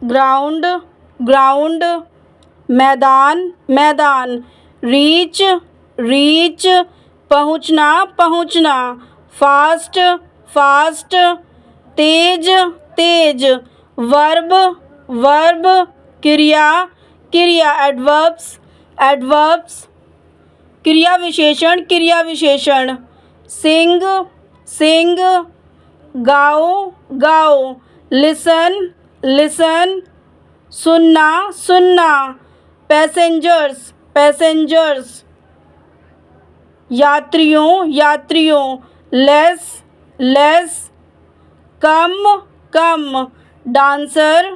Ground ground, मैदान मैदान, reach reach, पहुँचना पहुँचना, फास्ट फास्ट, तेज तेज, वर्ब वर्ब, क्रिया क्रिया, एडवर्ब्स एडवर्ब्स, क्रिया विशेषण, सिंग सिंग, गाओ गाओ, लिसन लिसन, सुनना सुनना, पैसेंजर्स, यात्रियों, लेस, कम, डांसर,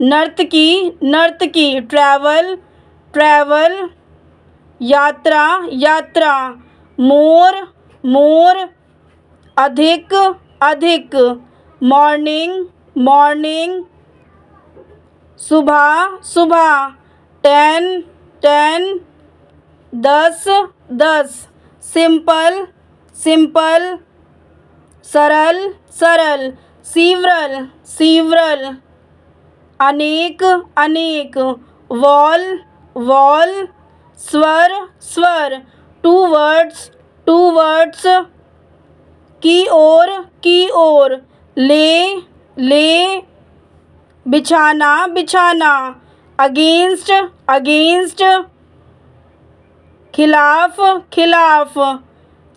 नर्तकी, ट्रैवल, यात्रा, मोर, अधिक, मॉर्निंग, सुबह, 10, 10, सिंपल, सरल, सीवरल, अनेक, वॉल, स्वर, टू वर्ड्स, की ओर, ले, बिछाना, अगेंस्ट, खिलाफ,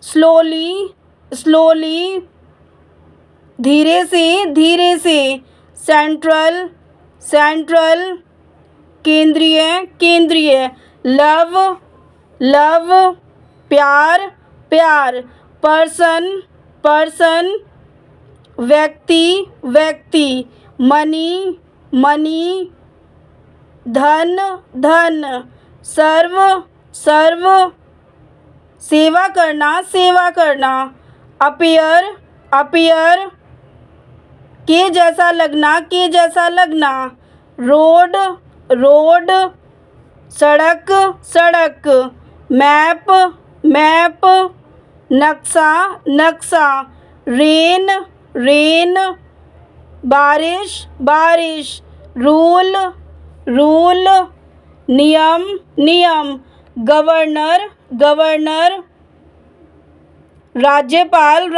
स्लोली, धीरे से, सेंट्रल, केंद्रीय, लव, प्यार, पर्सन, व्यक्ति, मनी, धन, सर्व, सेवा करना, अपीयर, के जैसा लगना, रोड, सड़क, मैप, नक्शा, रेन, बारिश, रूल, नियम, गवर्नर, राज्यपाल,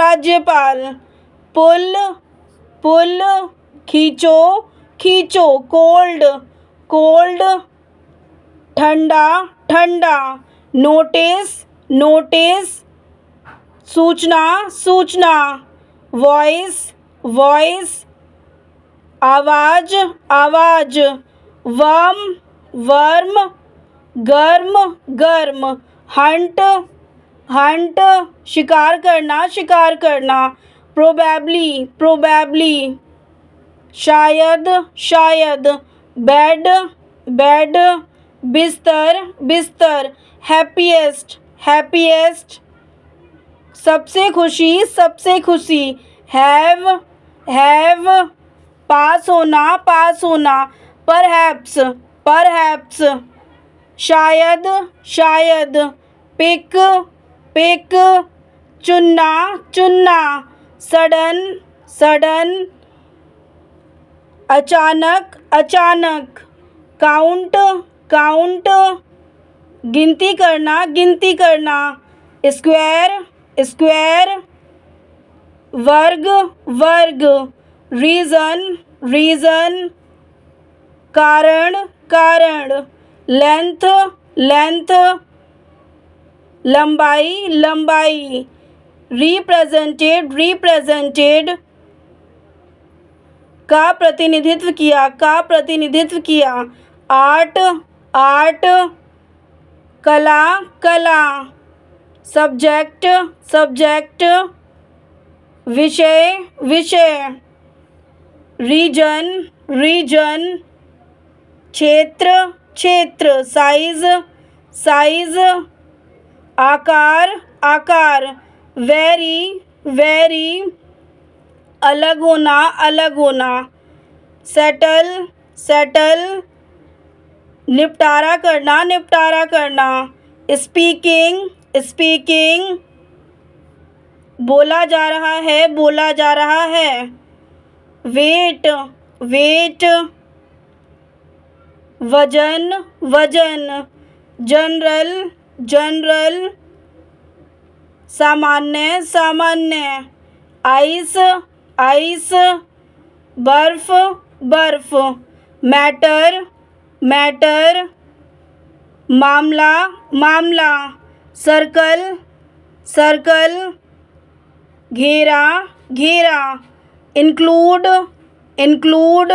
पुल, खींचो, कोल्ड, ठंडा, नोटिस, सूचना, वॉइस, आवाज, वर्म, गर्म, हंट, शिकार करना, प्रोबेबली, शायद, बेड, बिस्तर, हैप्पीएस्ट, सबसे खुशी, हैव, पास होना, परहैप्स, शायद, पिक, चुनना, सडन, अचानक, काउंट, गिनती करना, स्क्वायर, वर्ग, रीजन, कारण, लेंथ, लंबाई, रिप्रेजेंटेड, का प्रतिनिधित्व किया, आर्ट, कला, सब्जेक्ट, विषय, रीजन, क्षेत्र, साइज, आकार, वेरी, अलग होना, सेटल, निपटारा करना, स्पीकिंग, बोला जा रहा है, वेट, वेट, वजन, वजन, जनरल, जनरल, सामान्य, सामान्य, आइस, आइस, बर्फ, बर्फ, मैटर, मैटर, मामला, मामला, सर्कल, सर्कल, घेरा, घेरा, इंक्लूड, इंक्लूड,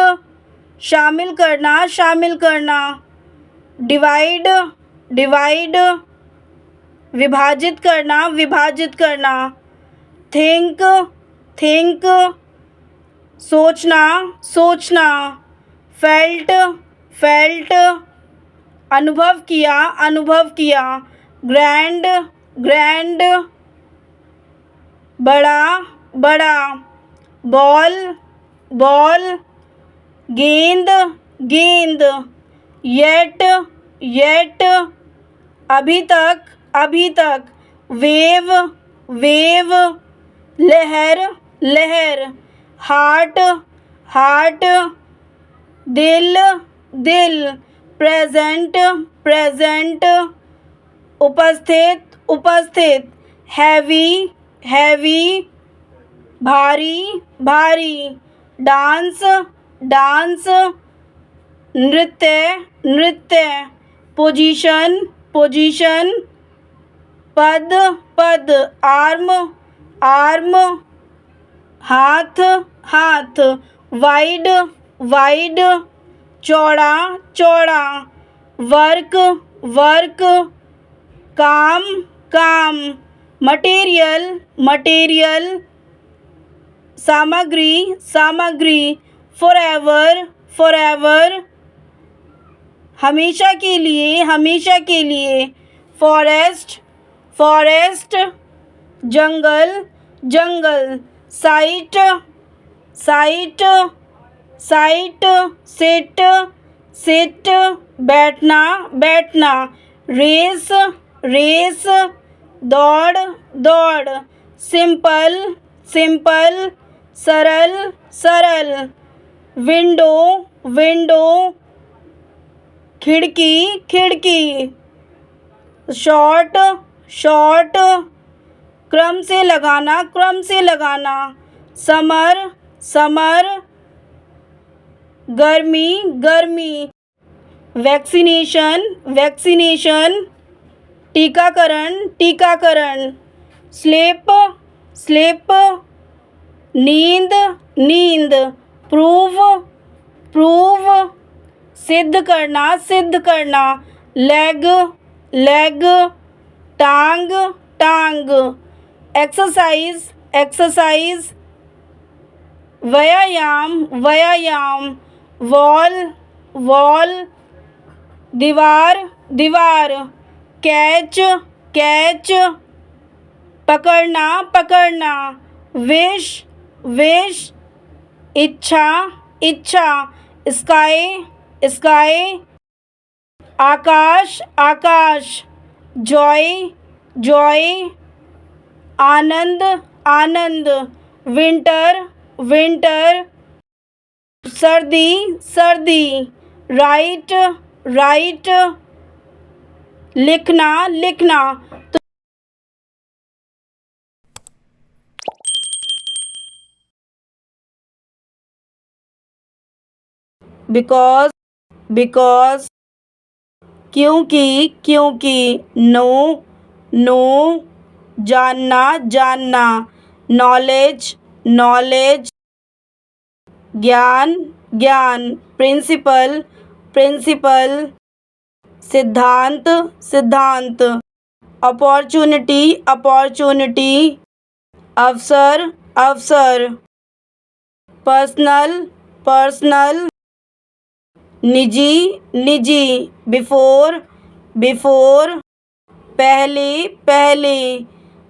शामिल करना, शामिल करना, डिवाइड, डिवाइड, विभाजित करना, विभाजित करना, थिंक, थिंक, सोचना, सोचना, फेल्ट, फेल्ट, अनुभव किया, अनुभव किया, ग्रैंड, ग्रैंड, बड़ा, बड़ा, बॉल, बॉल, गेंद, गेंद, येट, येट, अभी तक, अभी तक, वेव, वेव, लहर, लहर, हार्ट, हार्ट, दिल, दिल, प्रेजेंट, प्रेजेंट, उपस्थित, उपस्थित, हैवी, हैवी, भारी, भारी, डांस, डांस, नृत्य, नृत्य, पोजीशन, पोजीशन, पद, पद, आर्म, आर्म, हाथ, हाथ, वाइड, वाइड, चौड़ा, चौड़ा, वर्क, वर्क, काम, काम, मटेरियल, मटेरियल, सामग्री, सामग्री, फॉरएवर, फॉरएवर, हमेशा के लिए, हमेशा के लिए, फॉरेस्ट, फॉरेस्ट, जंगल, जंगल, site, site, site, sit, sit, बैठना, बैठना, रेस, रेस, दौड़, दौड़, सिंपल, सिंपल, सरल, सरल, विंडो, विंडो, खिड़की, खिड़की, शॉर्ट, शॉर्ट, क्रम से लगाना, क्रम से लगाना, समर, समर, गर्मी, गर्मी, वैक्सीनेशन, वैक्सीनेशन, टीकाकरण, टीकाकरण, स्लीप, स्लीप, नींद, नींद, प्रूव, प्रूव, सिद्ध करना, सिद्ध करना, लेग, लेग, टांग, टांग, एक्सरसाइज, एक्सरसाइज, व्यायाम, व्यायाम, वॉल, वॉल, दीवार, दीवार, कैच, कैच, पकड़ना, पकड़ना, विश, विश, इच्छा, इच्छा, स्काई, स्काई, आकाश, आकाश, जॉय, जॉय, आनंद, आनंद, विंटर, विंटर, सर्दी, सर्दी, राइट, राइट, लिखना, लिखना। बिकॉज, बिकॉज, क्योंकि, क्योंकि, नो, नो, जानना, जानना, नॉलेज, नॉलेज, ज्ञान, ज्ञान, प्रिंसिपल, प्रिंसिपल, सिद्धांत, सिद्धांत, अपॉर्चुनिटी, अपॉर्चुनिटी, अवसर, अवसर, पर्सनल, पर्सनल, निजी, निजी, बिफोर, बिफोर, पहले, पहले,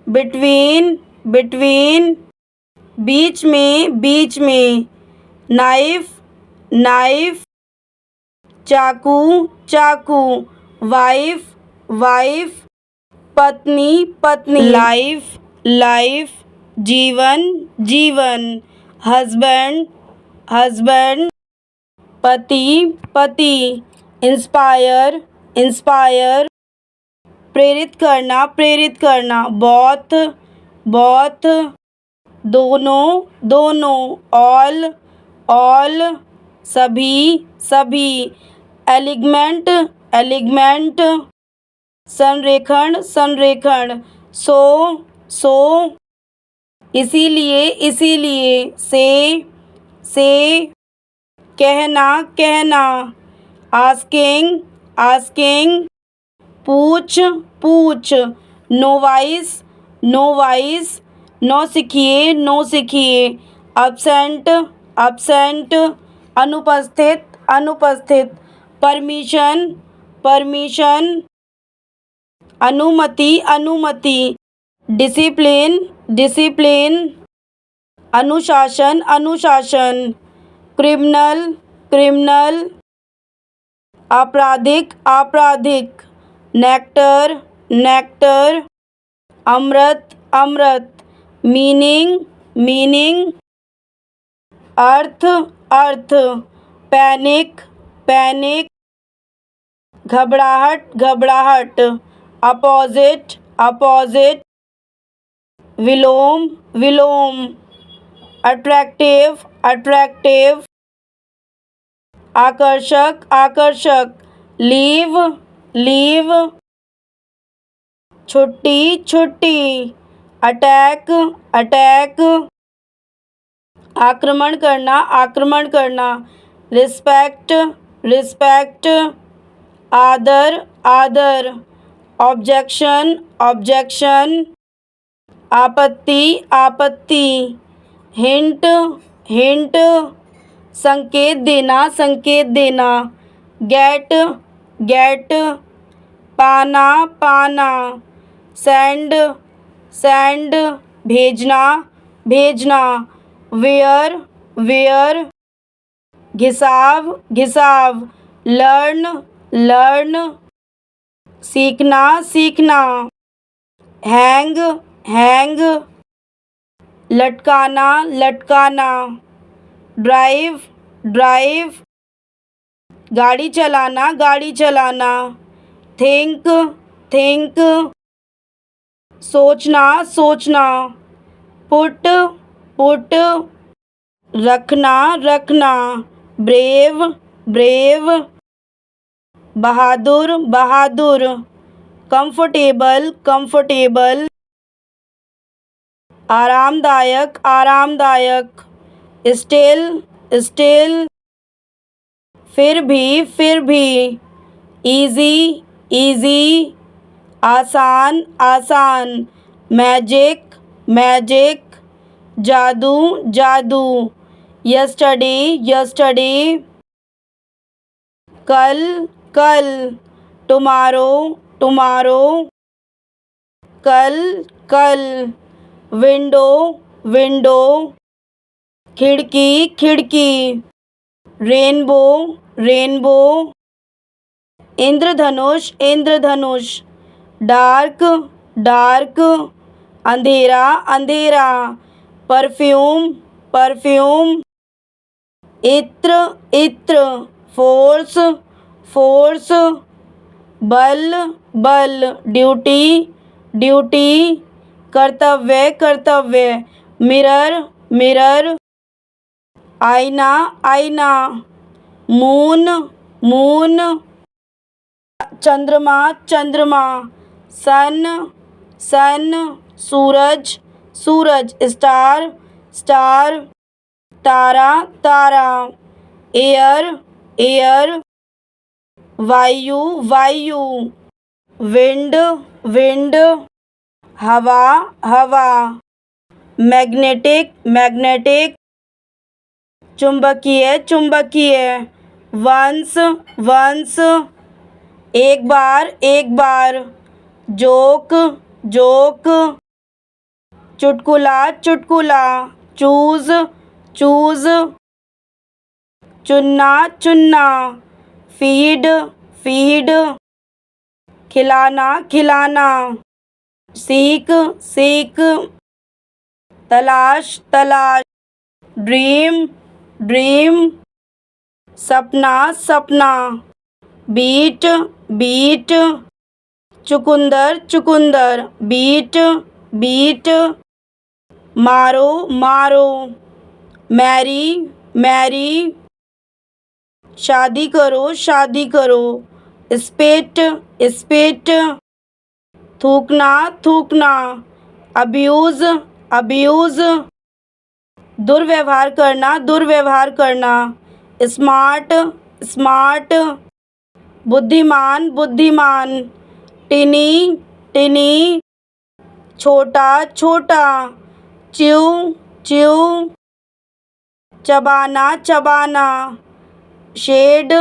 बिटवीन, बिटवीन, बीच में, बीच में, नाइफ, नाइफ, चाकू, चाकू, वाइफ, वाइफ, पत्नी, पत्नी, लाइफ, लाइफ, जीवन, जीवन, हस्बैंड, हस्बैंड, पति पति, इंस्पायर इंस्पायर, प्रेरित करना, बहुत बहुत, दोनों दोनों, ऑल सभी सभी, एलिगमेंट, संरेखण, सो, इसीलिए, से, कहना, आस्किंग, पूछ, नोवाइस, नौ सीखिए, absent, अनुपस्थित, परमिशन, अनुमति, डिसिप्लिन, अनुशासन, क्रिमिनल, आपराधिक, नेक्टर, अमृत, मीनिंग, अर्थ, पैनिक, घबराहट, अपोजिट, विलोम, अट्रैक्टिव, आकर्षक, लीव, छुट्टी, अटैक, आक्रमण करना, रिस्पेक्ट, आदर, ऑब्जेक्शन, आपत्ति, हिंट, संकेत देना, गेट, पाना, सेंड, भेजना, वेयर, घिसाव, लर्न, सीखना, हैंग, लटकाना, ड्राइव, गाड़ी चलाना, थिंक, सोचना, पुट, रखना, ब्रेव, बहादुर, कंफर्टेबल, आरामदायक, स्टिल, फिर भी, इजी, आसान, मैजिक, जादू, यस्टरडे, कल, टुमारो, कल, विंडो, खिड़की, रेनबो, इंद्रधनुष, डार्क, अंधेरा, परफ्यूम, इत्र, फोर्स, बल, ड्यूटी, कर्तव्य, मिरर, आईना, मून, चंद्रमा, सन, सूरज, स्टार, तारा, एयर, वायु, विंड, हवा, मैग्नेटिक, चुंबकीय, वंस, एक बार, जोक, चुटकुला, चूज, चुनना, फीड, खिलाना, सीख, तलाश, ड्रीम, सपना सपना, बीट बीट, चुकंदर चुकंदर, बीट बीट, मारो मारो, मैरी मैरी, शादी करो, स्पिट स्पिट, थूकना थूकना, अब्यूज़ अब्यूज़, दुर्व्यवहार करना, स्मार्ट स्मार्ट, बुद्धिमान बुद्धिमान, टिनी टिनी, छोटा छोटा, च्यू च्यू, चबाना चबाना, शेड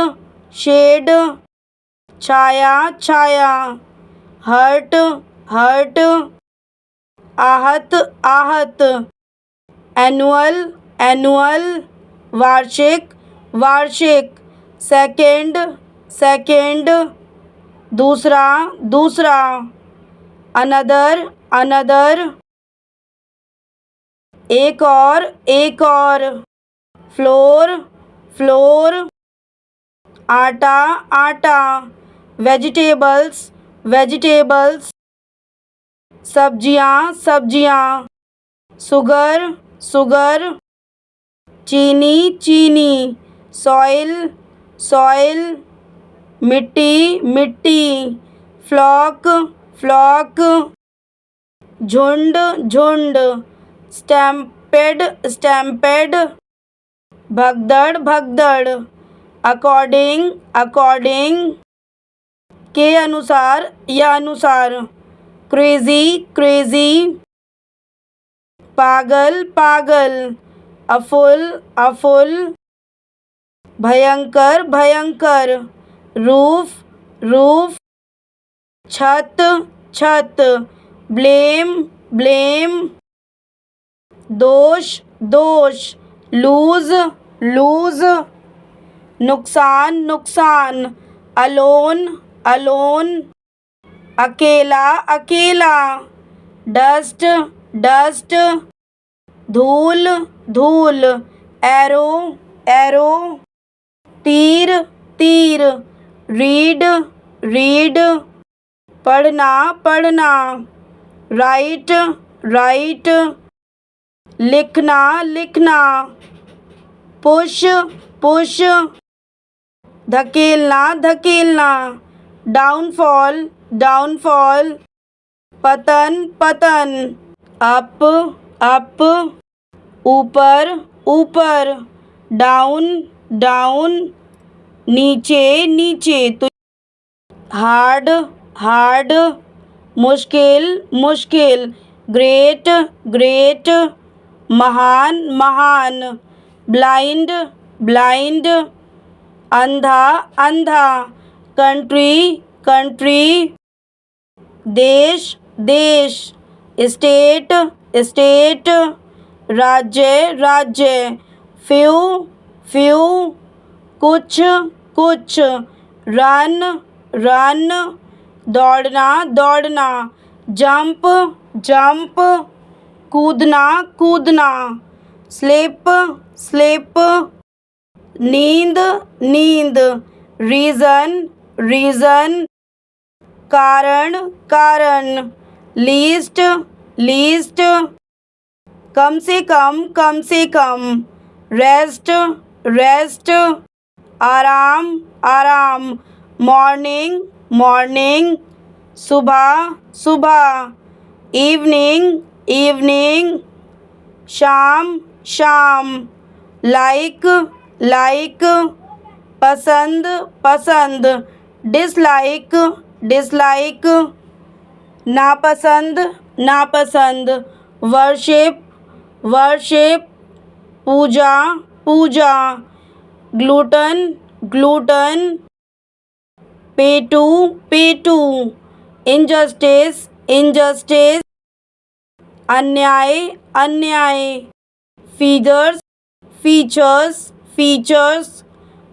शेड, छाया छाया, हर्ट हर्ट, आहत आहत, एनुअल एनुअल, वार्षिक वार्षिक, सेकंड सेकंड, दूसरा दूसरा, अनदर अनदर, एक और, फ्लोर फ्लोर, आटा आटा, वेजिटेबल्स वेजिटेबल्स, सब्जियां सब्जियां, शुगर शुगर, चीनी चीनी, सॉइल सॉइल, मिट्टी मिट्टी, फ्लॉक फ्लॉक, झुंड झुंड, स्टैम्पेड स्टैम्पेड, भगदड़ भगदड़, अकॉर्डिंग अकॉर्डिंग, के अनुसार या अनुसार, क्रेज़ी क्रेज़ी, पागल पागल, अफुल भयंकर भयंकर, रूफ रूफ, छत छत, ब्लेम ब्लेम, दोष दोष, लूज लूज, नुकसान नुकसान, अलोन अलोन, अकेला अकेला, डस्ट डस्ट, धूल धूल, एरो एरो, तीर तीर, रीड रीड, पढ़ना पढ़ना, राइट राइट, लिखना लिखना, पुश पुश, धकेलना धकेलना, डाउनफॉल डाउनफॉल, पतन पतन, अप अप, ऊपर ऊपर, डाउन डाउन, नीचे नीचे। तो हार्ड हार्ड, मुश्किल मुश्किल, ग्रेट ग्रेट, महान महान, ब्लाइंड ब्लाइंड, अंधा अंधा, कंट्री कंट्री, देश देश, स्टेट स्टेट, राज्य राज्य, फ्यू फ्यू, कुछ कुछ, रन रन, दौड़ना दौड़ना, जंप जंप, कूदना कूदना, स्लिप स्लिप, नींद नींद, रीज़न रीज़न, कारण कारण, लीस्ट लीस्ट, कम से कम, रेस्ट रेस्ट, आराम आराम, मॉर्निंग मॉर्निंग, सुबह सुबह, इवनिंग इवनिंग, शाम शाम, लाइक लाइक, पसंद पसंद, डिसलाइक डिसलाइक, नापसंद नापसंद, वर्शिप वर्शिप, पूजा पूजा, ग्लूटन ग्लूटन, पेटू पेटू, इनजस्टिस इनजस्टिस, अन्याय अन्याय, फीचर्स फीचर्स फीचर्स,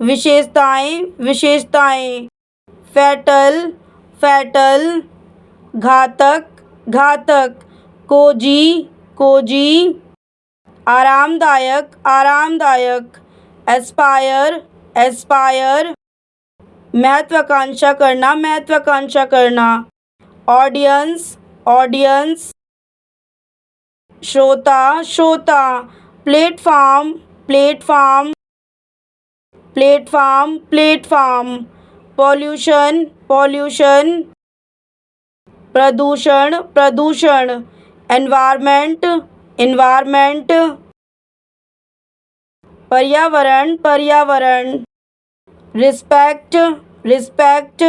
विशेषताएं विशेषताएं, फैटल फैटल, घातक घातक, कोजी कोजी, आरामदायक आरामदायक, एस्पायर एस्पायर महत्वाकांक्षा करना, महत्वाकांक्षा करना। ऑडियंस ऑडियंस श्रोता, श्रोता। Platform, platform, platform, platform. Pollution, pollution, प्रदूषण, प्रदूषण। एनवायरमेंट, एनवायरमेंट, पर्यावरण, पर्यावरण। रिस्पेक्ट, रिस्पेक्ट,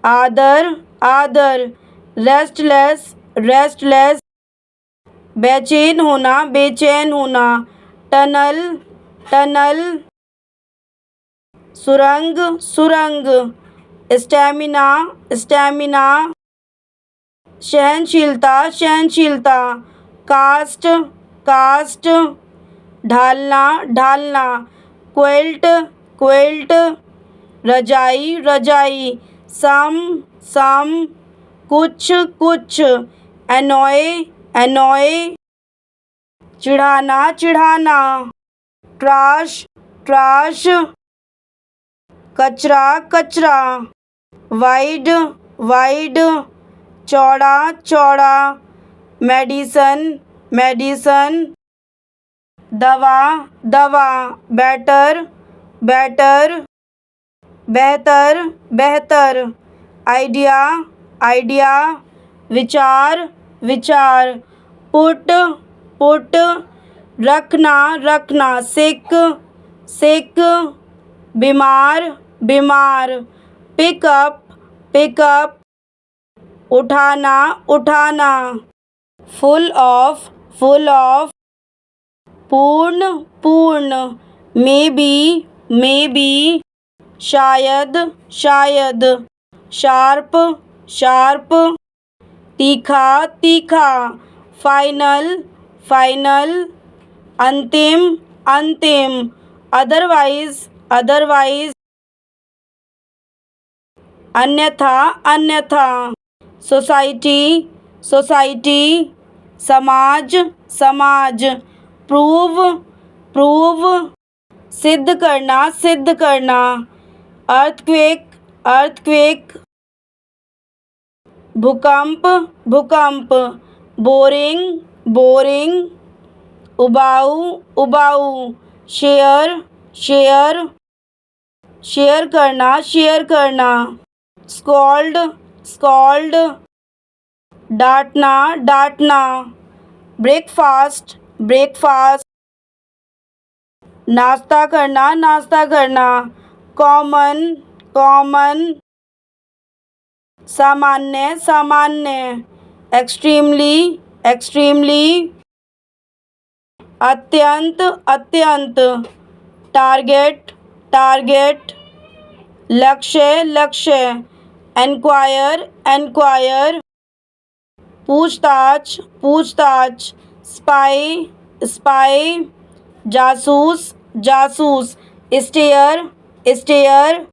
आदर, आदर। रेस्टलेस, रेस्टलेस, बेचैन होना, बेचैन होना। टनल, टनल, सुरंग, सुरंग। स्टैमिना, स्टैमिना, सहनशीलता, सहनशीलता। कास्ट, कास्ट, ढालना, ढालना। क्विल्ट, क्विल्ट, रजाई, रजाई। सम, सम, कुछ, कुछ। Annoy, annoy, चिढ़ाना, चिढ़ाना। ट्राश, ट्राश, कचरा, कचरा। वाइड, वाइड, चौड़ा, चौड़ा। मेडिसन, मेडिसन, दवा, दवा। बेटर, बेटर, बेहतर, बेहतर। आइडिया, आइडिया, विचार, विचार। पुट, पुट, रखना, रखना। सिक, सिक, बीमार, बीमार। पिकअप, पिकअप, उठाना, उठाना। फुल ऑफ, फुल ऑफ, पूर्ण, पूर्ण। मे बी, मे बी, शायद, शायद। शार्प, शार्प, तीखा, तीखा। फाइनल, फाइनल, अंतिम, अंतिम। अदरवाइज, अदरवाइज, अन्यथा, अन्यथा। सोसाइटी, सोसाइटी, समाज, समाज। प्रूव, प्रूव, सिद्ध करना, सिद्ध करना। अर्थक्वेक, अर्थक्वेक, भूकंप, भूकंप। बोरिंग, बोरिंग, उबाऊ, उबाऊ। शेयर, शेयर, शेयर करना, शेयर करना। स्कॉल्ड, स्कॉल्ड, डांटना, डांटना। ब्रेकफास्ट, ब्रेकफास्ट, नाश्ता करना, नाश्ता करना। कॉमन, कॉमन, सामान्य, सामान्य। एक्सट्रीमली, एक्सट्रीमली, अत्यंत, अत्यंत। टारगेट, टारगेट, लक्ष्य, लक्ष्य। एनक्वायर, एनक्वायर, पूछताछ, पूछताछ। स्पाई, स्पाई, जासूस, जासूस। स्टेयर, स्टेयर,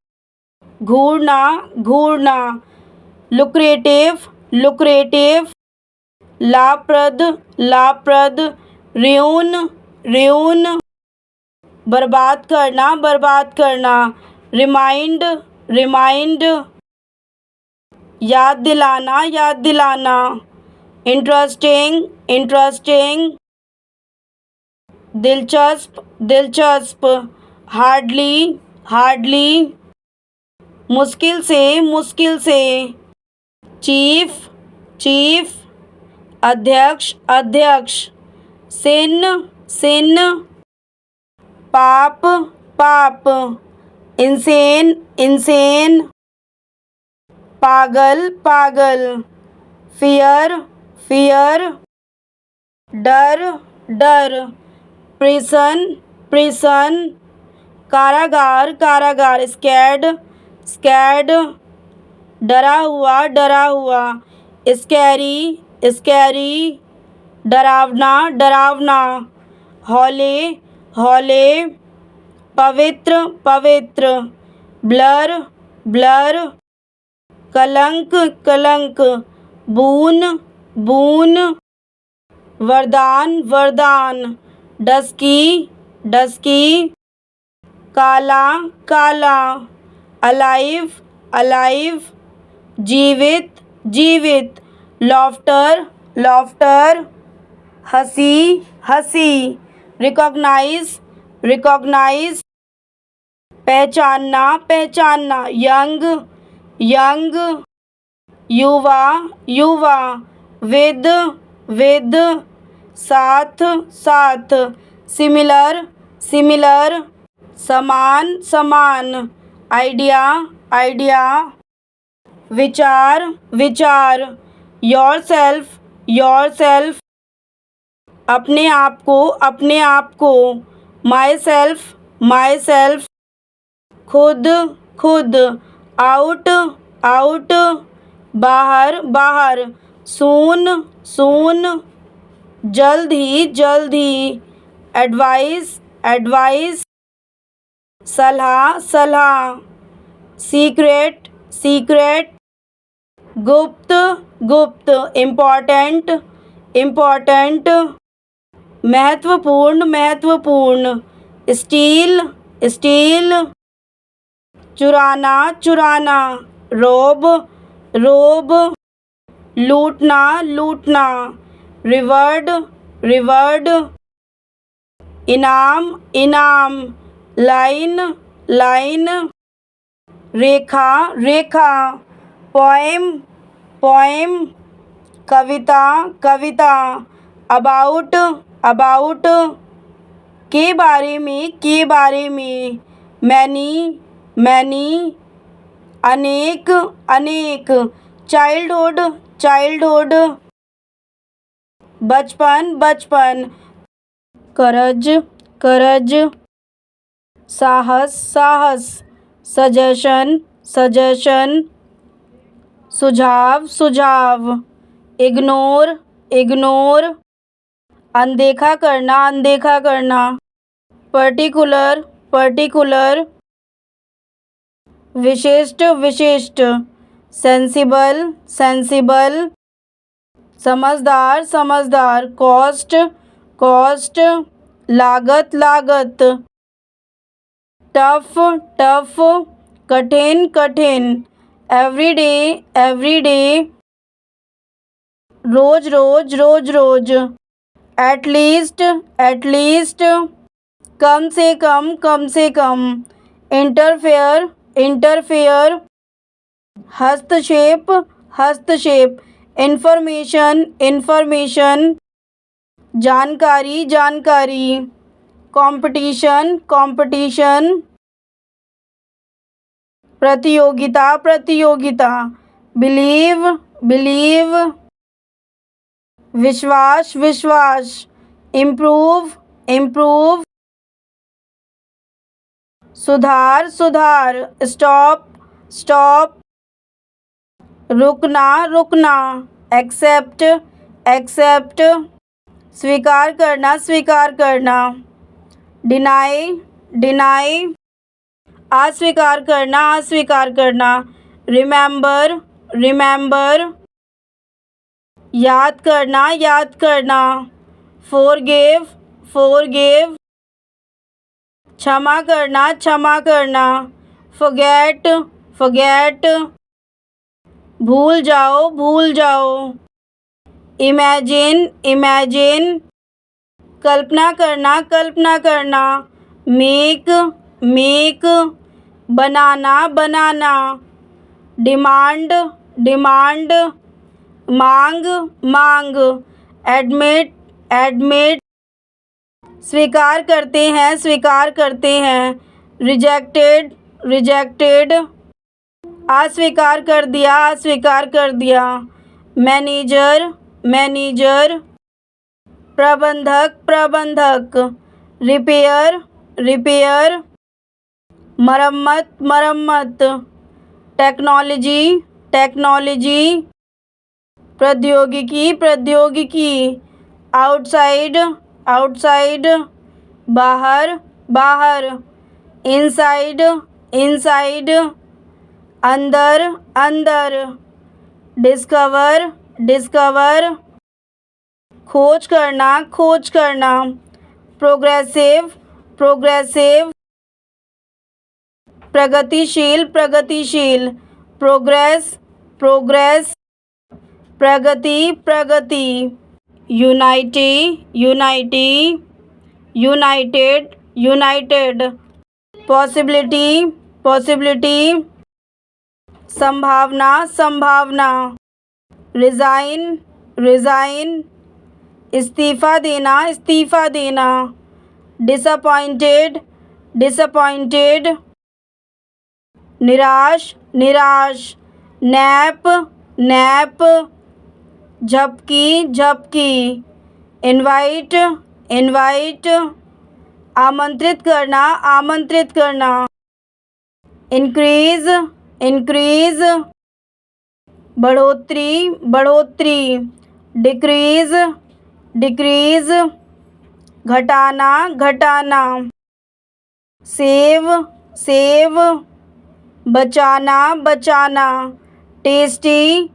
घूरना, घूरना। लुक्रेटिव, लुक्रेटिव, लाभप्रद, लाभप्रद। र्यून, र्यून, बर्बाद करना, बर्बाद करना। रिमाइंड, रिमाइंड, याद दिलाना, याद दिलाना। इंटरेस्टिंग, इंटरेस्टिंग, दिलचस्प, दिलचस्प। हार्डली, हार्डली, मुश्किल से, मुश्किल से। चीफ, चीफ, अध्यक्ष, अध्यक्ष। सिन, सिन, पाप, पाप। इंसेन, इंसेन, पागल, पागल। फियर, फियर, डर, डर। प्रिसन, प्रिसन, कारागार, कारागार। स्कैड, स्कैड, डरा हुआ, डरा हुआ। स्कैरी, स्कैरी, डरावना, डरावना। हौले, हौले, पवित्र, पवित्र। ब्लर, ब्लर, कलंक, कलंक। बून, बून, वरदान, वरदान। डस्की, डस्की, काला काला, अलाइव अलाइव, जीवित जीवित, लॉफ्टर लॉफ्टर, हंसी हंसी, रिकॉग्नाइज रिकॉग्नाइज, पहचानना पहचानना, यंग यंग, युवा युवा, विद विद, साथ साथ, सिमिलर सिमिलर, समान समान, आइडिया आइडिया, विचार विचार, योरसेल्फ योरसेल्फ, अपने आप को, माई सेल्फ, खुद खुद, आउट आउट, बाहर बाहर, सून सून, जल्द ही, एडवाइस एडवाइस, सलाह सलाह, सीक्रेट सीक्रेट, गुप्त गुप्त, इम्पोर्टेंट इम्पोर्टेंट, महत्वपूर्ण महत्वपूर्ण, स्टील स्टील, चुराना चुराना, रोब रोब, लूटना लूटना, रिवॉर्ड रिवॉर्ड, इनाम इनाम, line line, Rekha Rekha, poem poem, Kavita Kavita, about about, के बारे में, मैनी मैनी, अनेक अनेक, चाइल्डहुड चाइल्डहुड, बचपन बचपन, करज करज, साहस साहस, सजेशन सजेशन, सुझाव सुझाव, इग्नोर इग्नोर, अनदेखा करना, पर्टिकुलर पर्टिकुलर, विशिष्ट विशिष्ट, सेंसिबल सेंसिबल, समझदार समझदार, कॉस्ट कॉस्ट, लागत लागत, टफ टफ, कठिन कठिन, एवरीडे, रोज रोज, एटलीस्ट, कम से कम, इंटरफेयर, हस्तक्षेप, इंफॉर्मेशन, जानकारी, कंपटीशन, प्रतियोगिता, बिलीव, विश्वास, इम्प्रूव, सुधार स्टॉप, रुकना, एक्सेप्ट, स्वीकार करना, डिनाई, अस्वीकार करना, रिमेंबर, याद करना, फॉरगिव, क्षमा करना, फॉरगेट, भूल जाओ, इमेजिन, कल्पना करना, मेक, बनाना, डिमांड, मांग, एडमिट, स्वीकार करते हैं, रिजेक्टेड, अस्वीकार कर दिया, मैनेजर, प्रबंधक, रिपेयर, मरम्मत, टेक्नोलॉजी, प्रौद्योगिकी, आउटसाइड, बाहर, इनसाइड, अंदर, डिस्कवर, खोज करना, प्रोग्रेसिव, प्रगतिशील प्रगतिशील, प्रोग्रेस प्रोग्रेस, प्रगति प्रगति, unity unity, united united, possibility possibility, संभावना संभावना, रिज़ाइन रिज़ाइन, इस्तीफ़ा देना, डिसअपॉइंटेड डिसअपॉइंटेड, निराश निराश, नैप नैप, झपकी झपकी, इनवाइट इनवाइट, आमंत्रित करना, इंक्रीज़ इंक्रीज़, बढ़ोतरी बढ़ोतरी, डिक्रीज़ डिक्रीज़, घटाना, सेव सेव, बचाना, टेस्टी,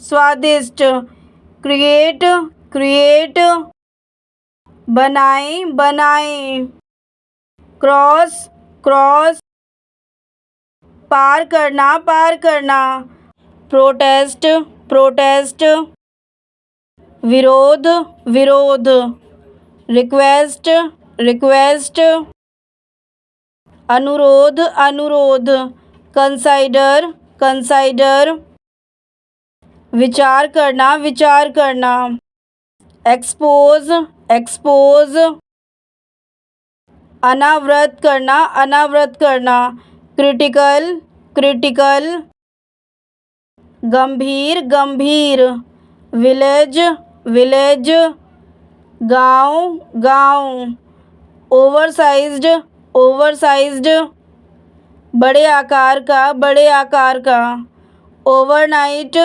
स्वादिष्ट, क्रिएट, बनाए, क्रॉस, पार करना, प्रोटेस्ट, विरोध, रिक्वेस्ट, अनुरोध, कंसाइडर, विचार करना, एक्सपोज, अनावृत करना, क्रिटिकल, गंभीर, विलेज, गांव, ओवरसाइज्ड, बड़े आकार का, ओवरनाइट,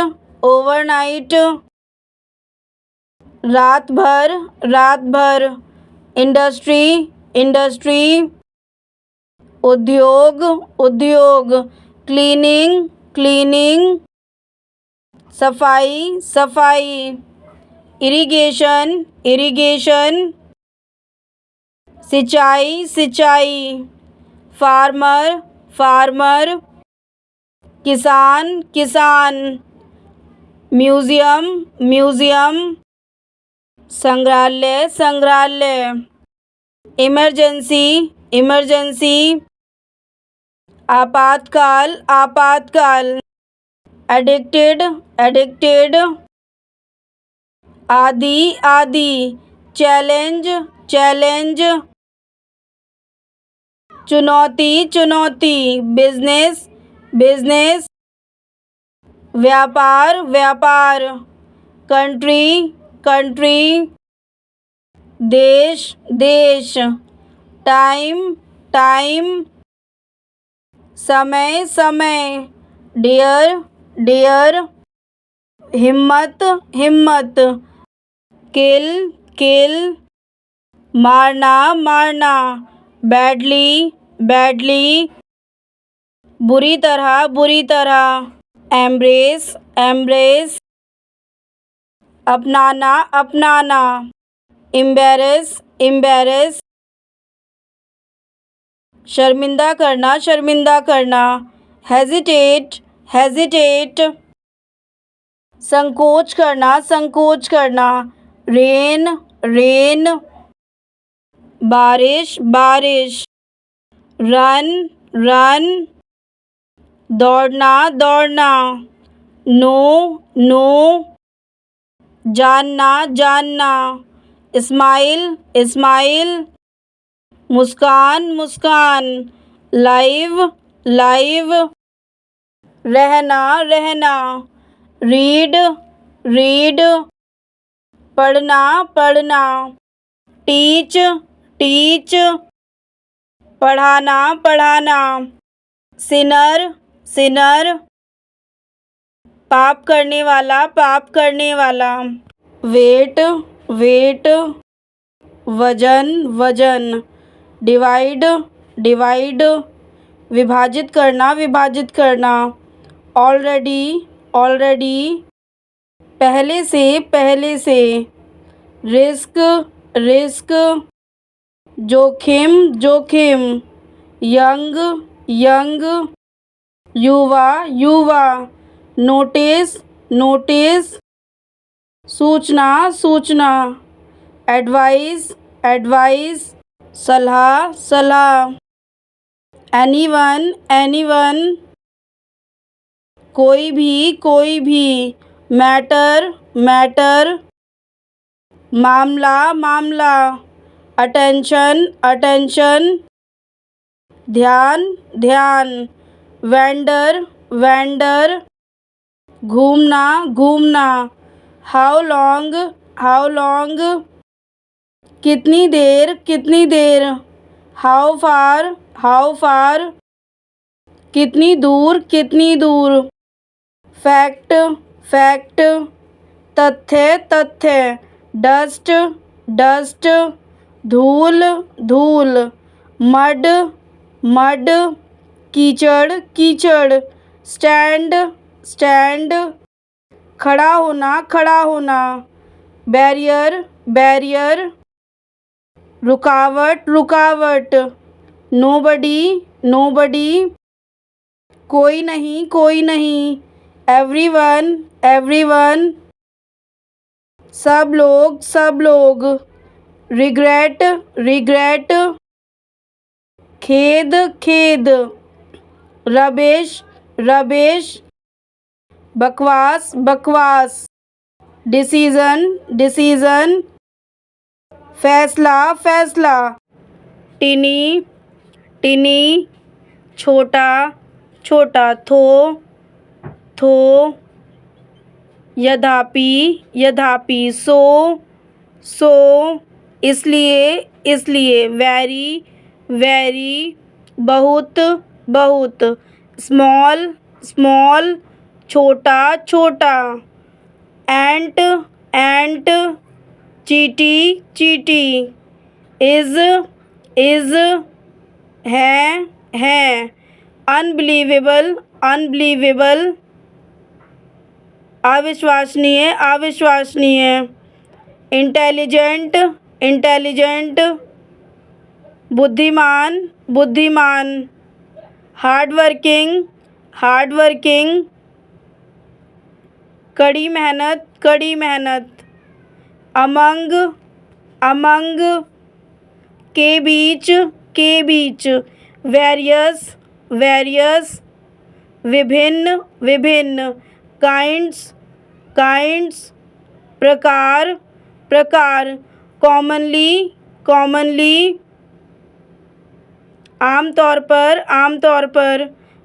रात भर, इंडस्ट्री, उद्योग, क्लीनिंग, सफाई, इरिगेशन, सिंचाई, फार्मर, किसान, म्यूजियम, संग्रहालय, इमरजेंसी, आपातकाल, एडिक्टेड, आदि, चैलेंज, चुनौती, बिजनेस, व्यापार, कंट्री, देश, टाइम, समय, डियर, हिम्मत, किल, मारना, बैडली, बुरी तरह, एम्ब्रेस, अपनाना, एम्बैरेस, शर्मिंदा करना, हेजिटेट, संकोच करना, रेन, बारिश, रन, दौड़ना, नो, जानना, स्माइल, मुस्कान, लाइव, रहना, रीड, पढ़ना, टीच, पढ़ाना, सिनर, पाप करने वाला, वेट, वजन, डिवाइड, विभाजित करना, ऑलरेडी, पहले से, रिस्क, जोखिम जोखिम, यंग यंग, युवा युवा, नोटिस नोटिस, सूचना सूचना, एडवाइस एडवाइस, सलाह सलाह, एनीवन, कोई भी, मैटर, मामला, अटेंशन, ध्यान, वेंडर, घूमना, हाउ लॉन्ग, कितनी देर, हाउ फार, कितनी दूर, फैक्ट, तथ्य, डस्ट, धूल, मड, कीचड़, स्टैंड, खड़ा होना, बैरियर, रुकावट, नोबडी, कोई नहीं, एवरीवन, सब लोग, रिग्रेट, खेद, रबिश, बकवास, डिसीजन, फैसला, टिनी, छोटा, थो, यद्यपि, सो, इसलिए, वेरी, बहुत, स्मॉल, छोटा, एंट, चींटी, इज, है, अनबिलीवेबल, अविश्वसनीय, इंटेलिजेंट, बुद्धिमान, हार्डवर्किंग, कड़ी मेहनत, अमंग, के बीच, वेरियस, विभिन्न, काइंड्स, प्रकार, कॉमनली, आमतौर पर,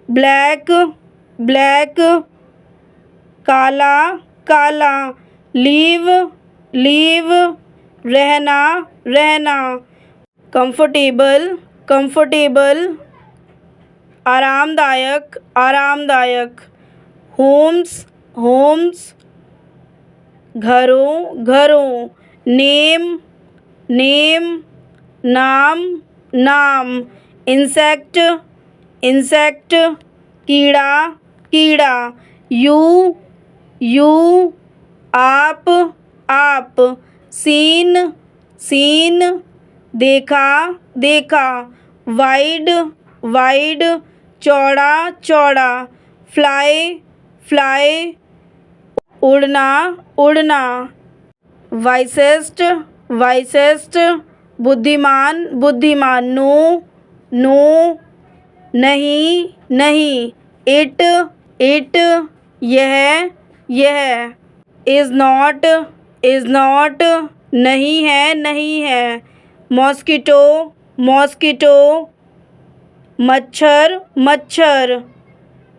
ब्लैक, काला, लीव, रहना, कंफर्टेबल, आरामदायक, होम्स, घरों, नेम, नाम, इंसेक्ट, कीड़ा, यू, आप, सीन, देखा, वाइड, चौड़ा, फ्लाई, उड़ना, वाइसेस्ट, बुद्धिमान, नो, नहीं, इट, यह, इज नॉट, नहीं है, मॉस्किटो, मच्छर,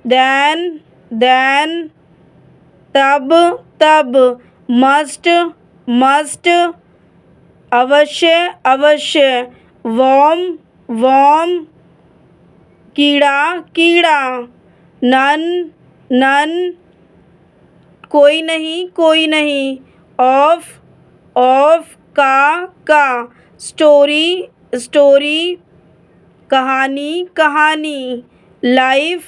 देन, तब, मस्ट, अवश्य, वॉर्म, कीड़ा, नन, कोई नहीं, ऑफ, का, स्टोरी, कहानी, लाइफ,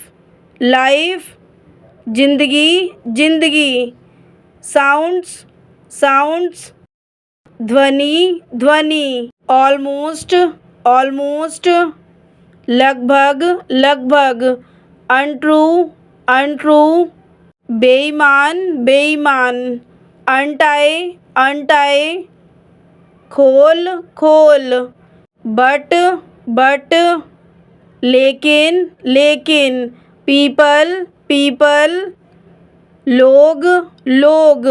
जिंदगी, साउंड्स, ध्वनि, ऑलमोस्ट ऑलमोस्ट, लगभग लगभग, अनट्रू अनट्रू, बेईमान बेईमान, अनटाई अनटाई, खोल खोल, बट बट, लेकिन लेकिन, पीपल पीपल, लोग लोग,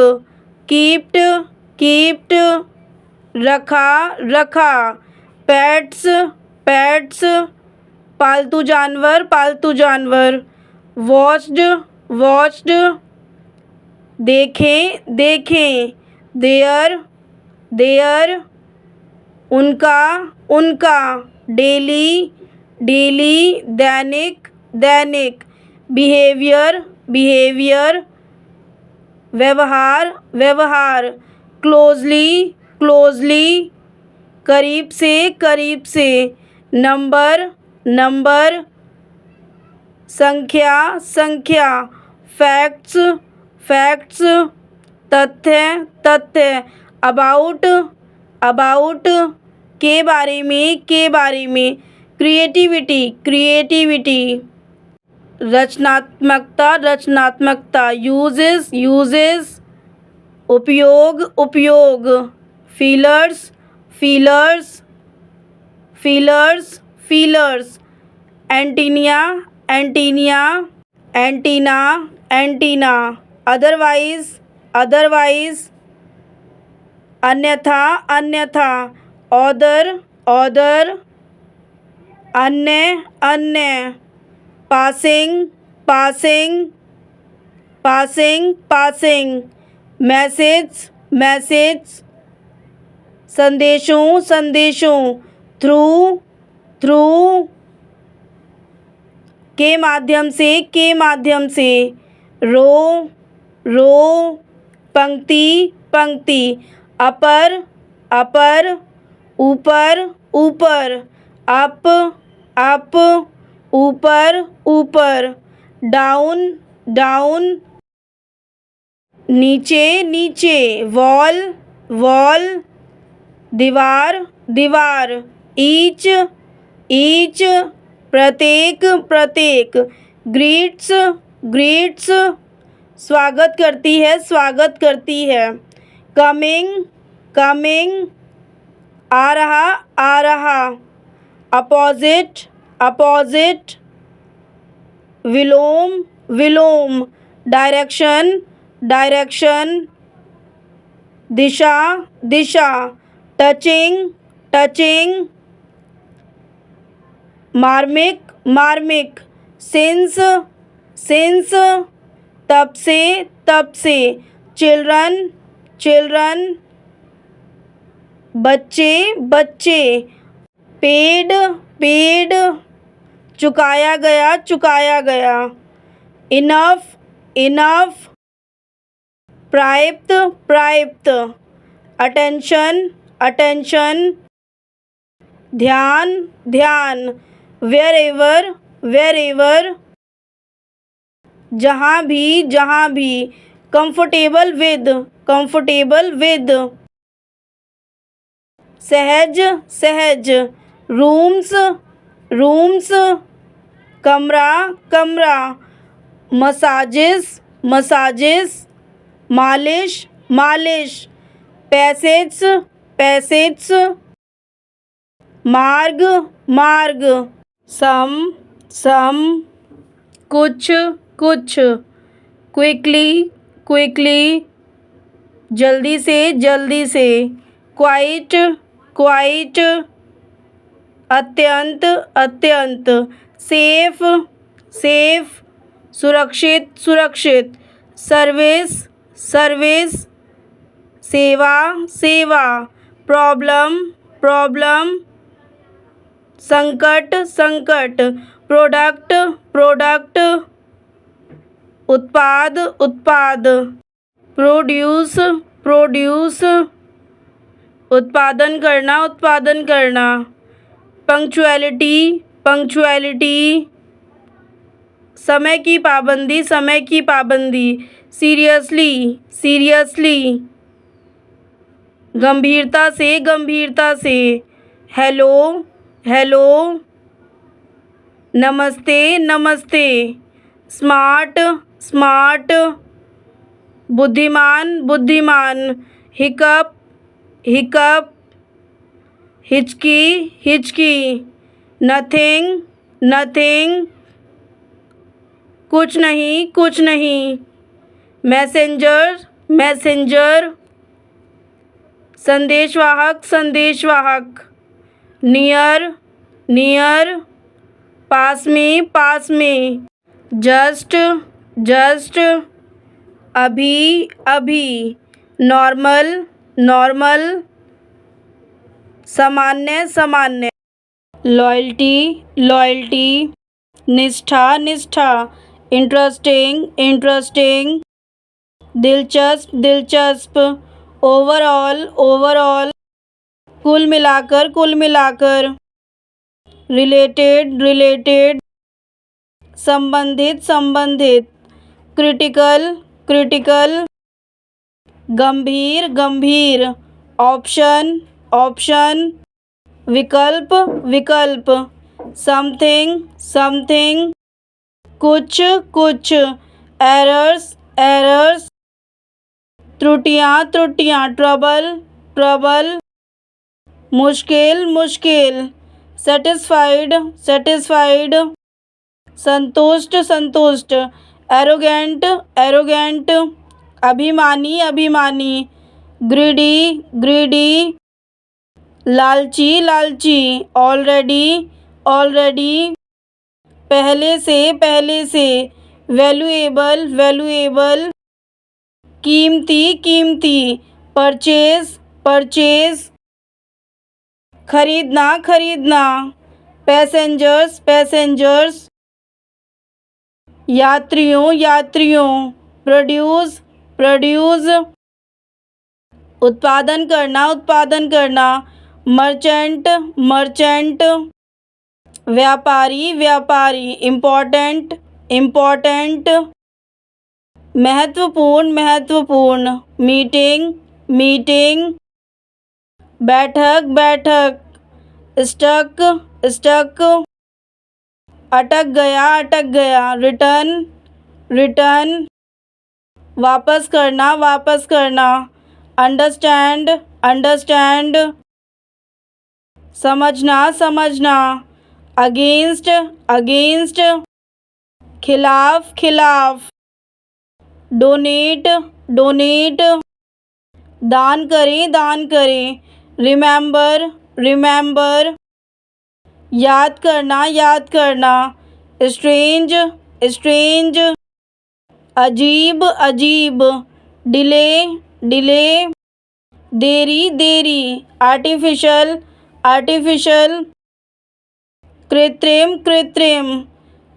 कीप्ड कीप्ड, रखा रखा, पेट्स पेट्स, पालतू जानवर, वॉच्ड वॉच्ड, देखें देखें, देयर देयर, उनका उनका, डेली डेली, दैनिक दैनिक, बिहेवियर बिहेवियर, व्यवहार व्यवहार, क्लोजली क्लोजली, करीब से, नंबर नंबर, संख्या संख्या, फैक्ट्स फैक्ट्स, तथ्य तथ्य, अबाउट अबाउट, के बारे में, क्रिएटिविटी क्रिएटिविटी, रचनात्मकता, यूजेस, उपयोग, फीलर्स, एंटीना, अदरवाइज, अन्यथा, ऑदर, अन्य, पासिंग, मैसेज, संदेशों, थ्रू, के माध्यम से, रो, पंक्ति, अपर, ऊपर, अप, ऊपर, डाउन, नीचे, वॉल, दीवार, ईच, प्रत्येक, ग्रीट्स, स्वागत करती है, कमिंग, आ रहा, अपोजिट, विलोम, डायरेक्शन, दिशा, टचिंग, मार्मिक, सिंस, तब से, चिल्ड्रन, बच्चे, पेड, चुकाया गया, इनफ, प्राप्त, अटेंशन, ध्यान, wherever, जहाँ भी, comfortable with, सहज, रूम्स, कमरा, मसाजेस, मालिश, पैसेज, मार्ग, सम, कुछ, क्विकली, जल्दी से, क्वाइट, अत्यंत, सेफ, सुरक्षित, सर्विस, सेवा, प्रॉब्लम, संकट, प्रोडक्ट, उत्पाद, प्रोड्यूस, उत्पादन करना, पंक्चुअलिटी, समय की पाबंदी, सीरियसली, गंभीरता से, हेलो हेलो, नमस्ते नमस्ते, स्मार्ट स्मार्ट, बुद्धिमान बुद्धिमान, हिकअप हिकअप, हिचकी हिचकी, नथिंग नथिंग, कुछ नहीं, मैसेंजर मैसेंजर, संदेशवाहक, नियर नियर, पास में, जस्ट, अभी, नॉर्मल, सामान्य, लॉयल्टी, निष्ठा, इंटरेस्टिंग, दिलचस्प, ओवरऑल, कुल मिलाकर, रिलेटेड, संबंधित, क्रिटिकल, गंभीर, ऑप्शन, विकल्प, समथिंग, कुछ, एरर्स, त्रुटियां, ट्रबल, मुश्किल, सेटिस्फाइड, संतुष्ट, एरोगेंट, अभिमानी, ग्रीडी, लालची, ऑलरेडी, पहले से, वैल्यूएबल, कीमती, परचेज, खरीदना, पैसेंजर्स, यात्रियों, प्रोड्यूस, उत्पादन करना, मर्चेंट, व्यापारी, इम्पोर्टेंट, महत्वपूर्ण, मीटिंग, बैठक, स्टक, अटक गया, रिटर्न, वापस करना, अंडरस्टैंड, समझना, अगेंस्ट, खिलाफ, डोनेट, दान करें, रिमेंबर, याद करना, स्ट्रेंज, अजीब, डिले, देरी, आर्टिफिशियल, कृत्रिम,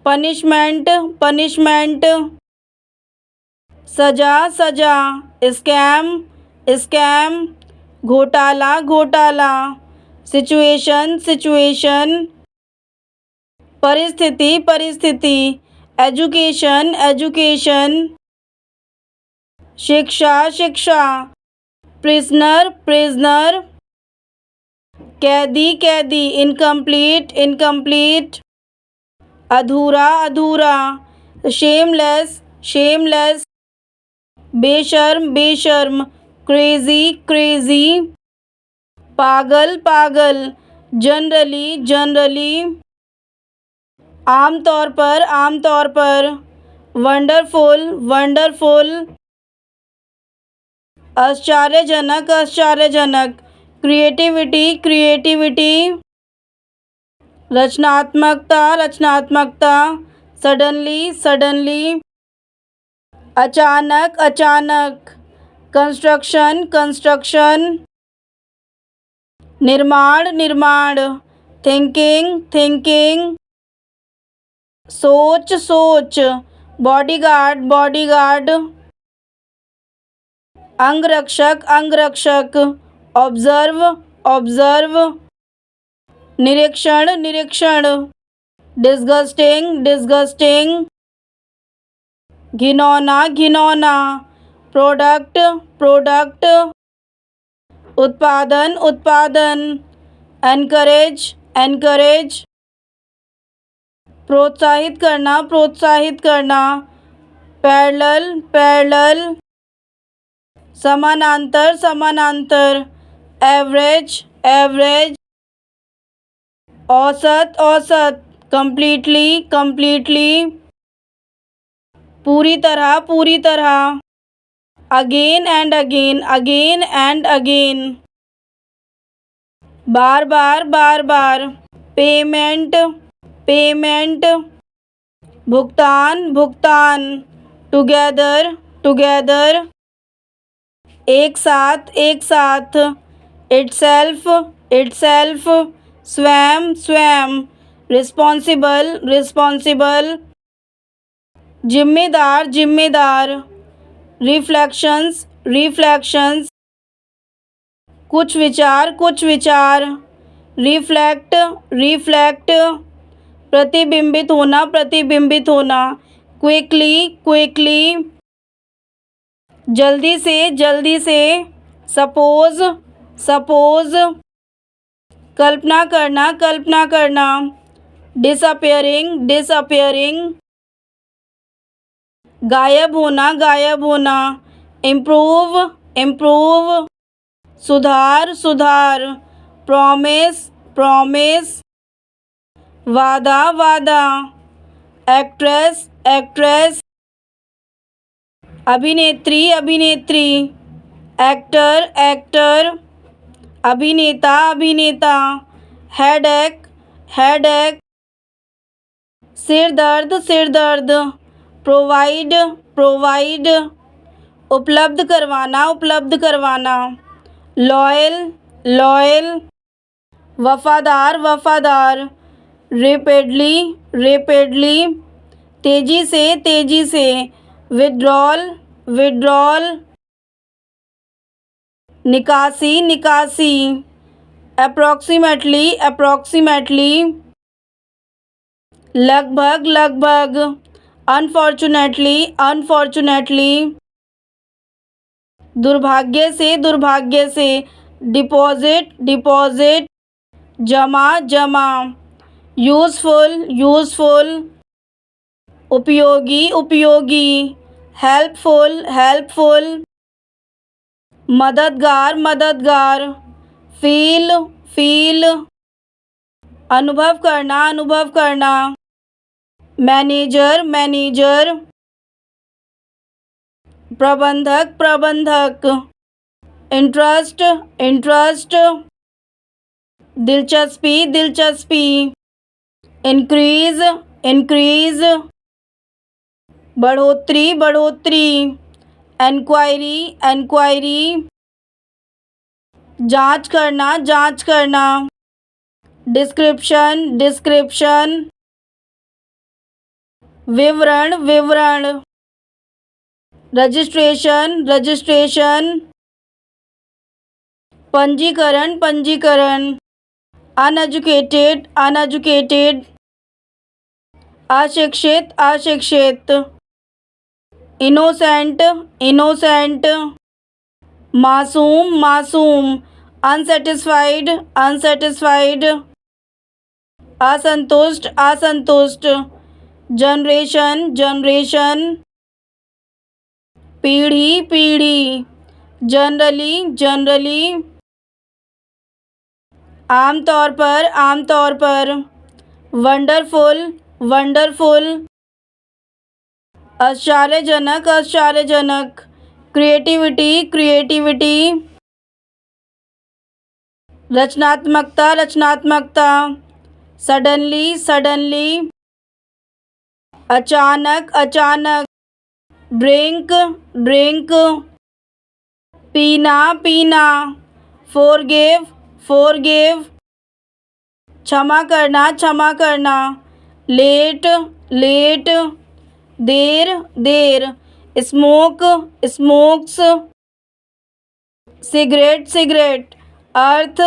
पनिशमेंट, सजा, स्कैम, घोटाला, सिचुएशन, परिस्थिति, एजुकेशन, शिक्षा, प्रिजनर, कैदी, इनकम्प्लीट, अधूरा, शेमलेस, बेशर्म, क्रेजी, पागल, जनरली, आमतौर पर, वंडरफुल, आश्चर्यजनक, क्रिएटिविटी, रचनात्मकता, सडनली, अचानक, कंस्ट्रक्शन, निर्माण, थिंकिंग, सोच, बॉडीगार्ड, अंगरक्षक, ऑब्जर्व, निरीक्षण, डिस्गस्टिंग, घिनौना, प्रोडक्ट, उत्पादन, एनकरेज एनकरेज, प्रोत्साहित करना प्रोत्साहित करना, पैरेलल पैरेलल, समानांतर समानांतर, एवरेज एवरेज, औसत औसत, कंप्लीटली कंप्लीटली, पूरी तरह, again and again, bar bar, payment payment, भुगतान, टुगेदर, एक साथ, इटसेल्फ, स्वयं, रिस्पॉन्सिबल, जिम्मेदार, रिफ्लेक्शंस, कुछ विचार, रिफ्लेक्ट, प्रतिबिंबित होना, क्विकली, जल्दी से, सपोज, कल्पना करना, डिसअपियरिंग, गायब होना, इम्प्रूव, सुधार, प्रॉमिस, वादा, एक्ट्रेस, अभिनेत्री, एक्टर, अभिनेता, हेडेक, सिर दर्द, प्रोवाइड, उपलब्ध करवाना, लॉयल, वफादार, रेपिडली, तेजी से, विड्रॉल, निकासी, अप्रॉक्सीमेटली, लगभग, अनफॉर्चुनेटली, दुर्भाग्य से, डिपॉजिट, जमा, यूज़फुल, उपयोगी, हेल्पफुल, मददगार, फील, अनुभव करना, मैनेजर, प्रबंधक, इंटरेस्ट, दिलचस्पी, इंक्रीज, बढ़ोतरी, इंक्वायरी, जांच करना, डिस्क्रिप्शन, विवरण, रजिस्ट्रेशन, पंजीकरण, अनएजुकेटेड, अशिक्षित, इनोसेंट, मासूम, अनसेटिस्फाइड, असंतुष्ट, जनरेशन, पीढ़ी, जनरली, आमतौर पर, वंडरफुल, आश्चर्यजनक, क्रिएटिविटी, रचनात्मकता, सडनली, अचानक, ड्रिंक, पीना, फॉरगिव, क्षमा करना, लेट, देर, स्मोक्स, सिगरेट, अर्थ,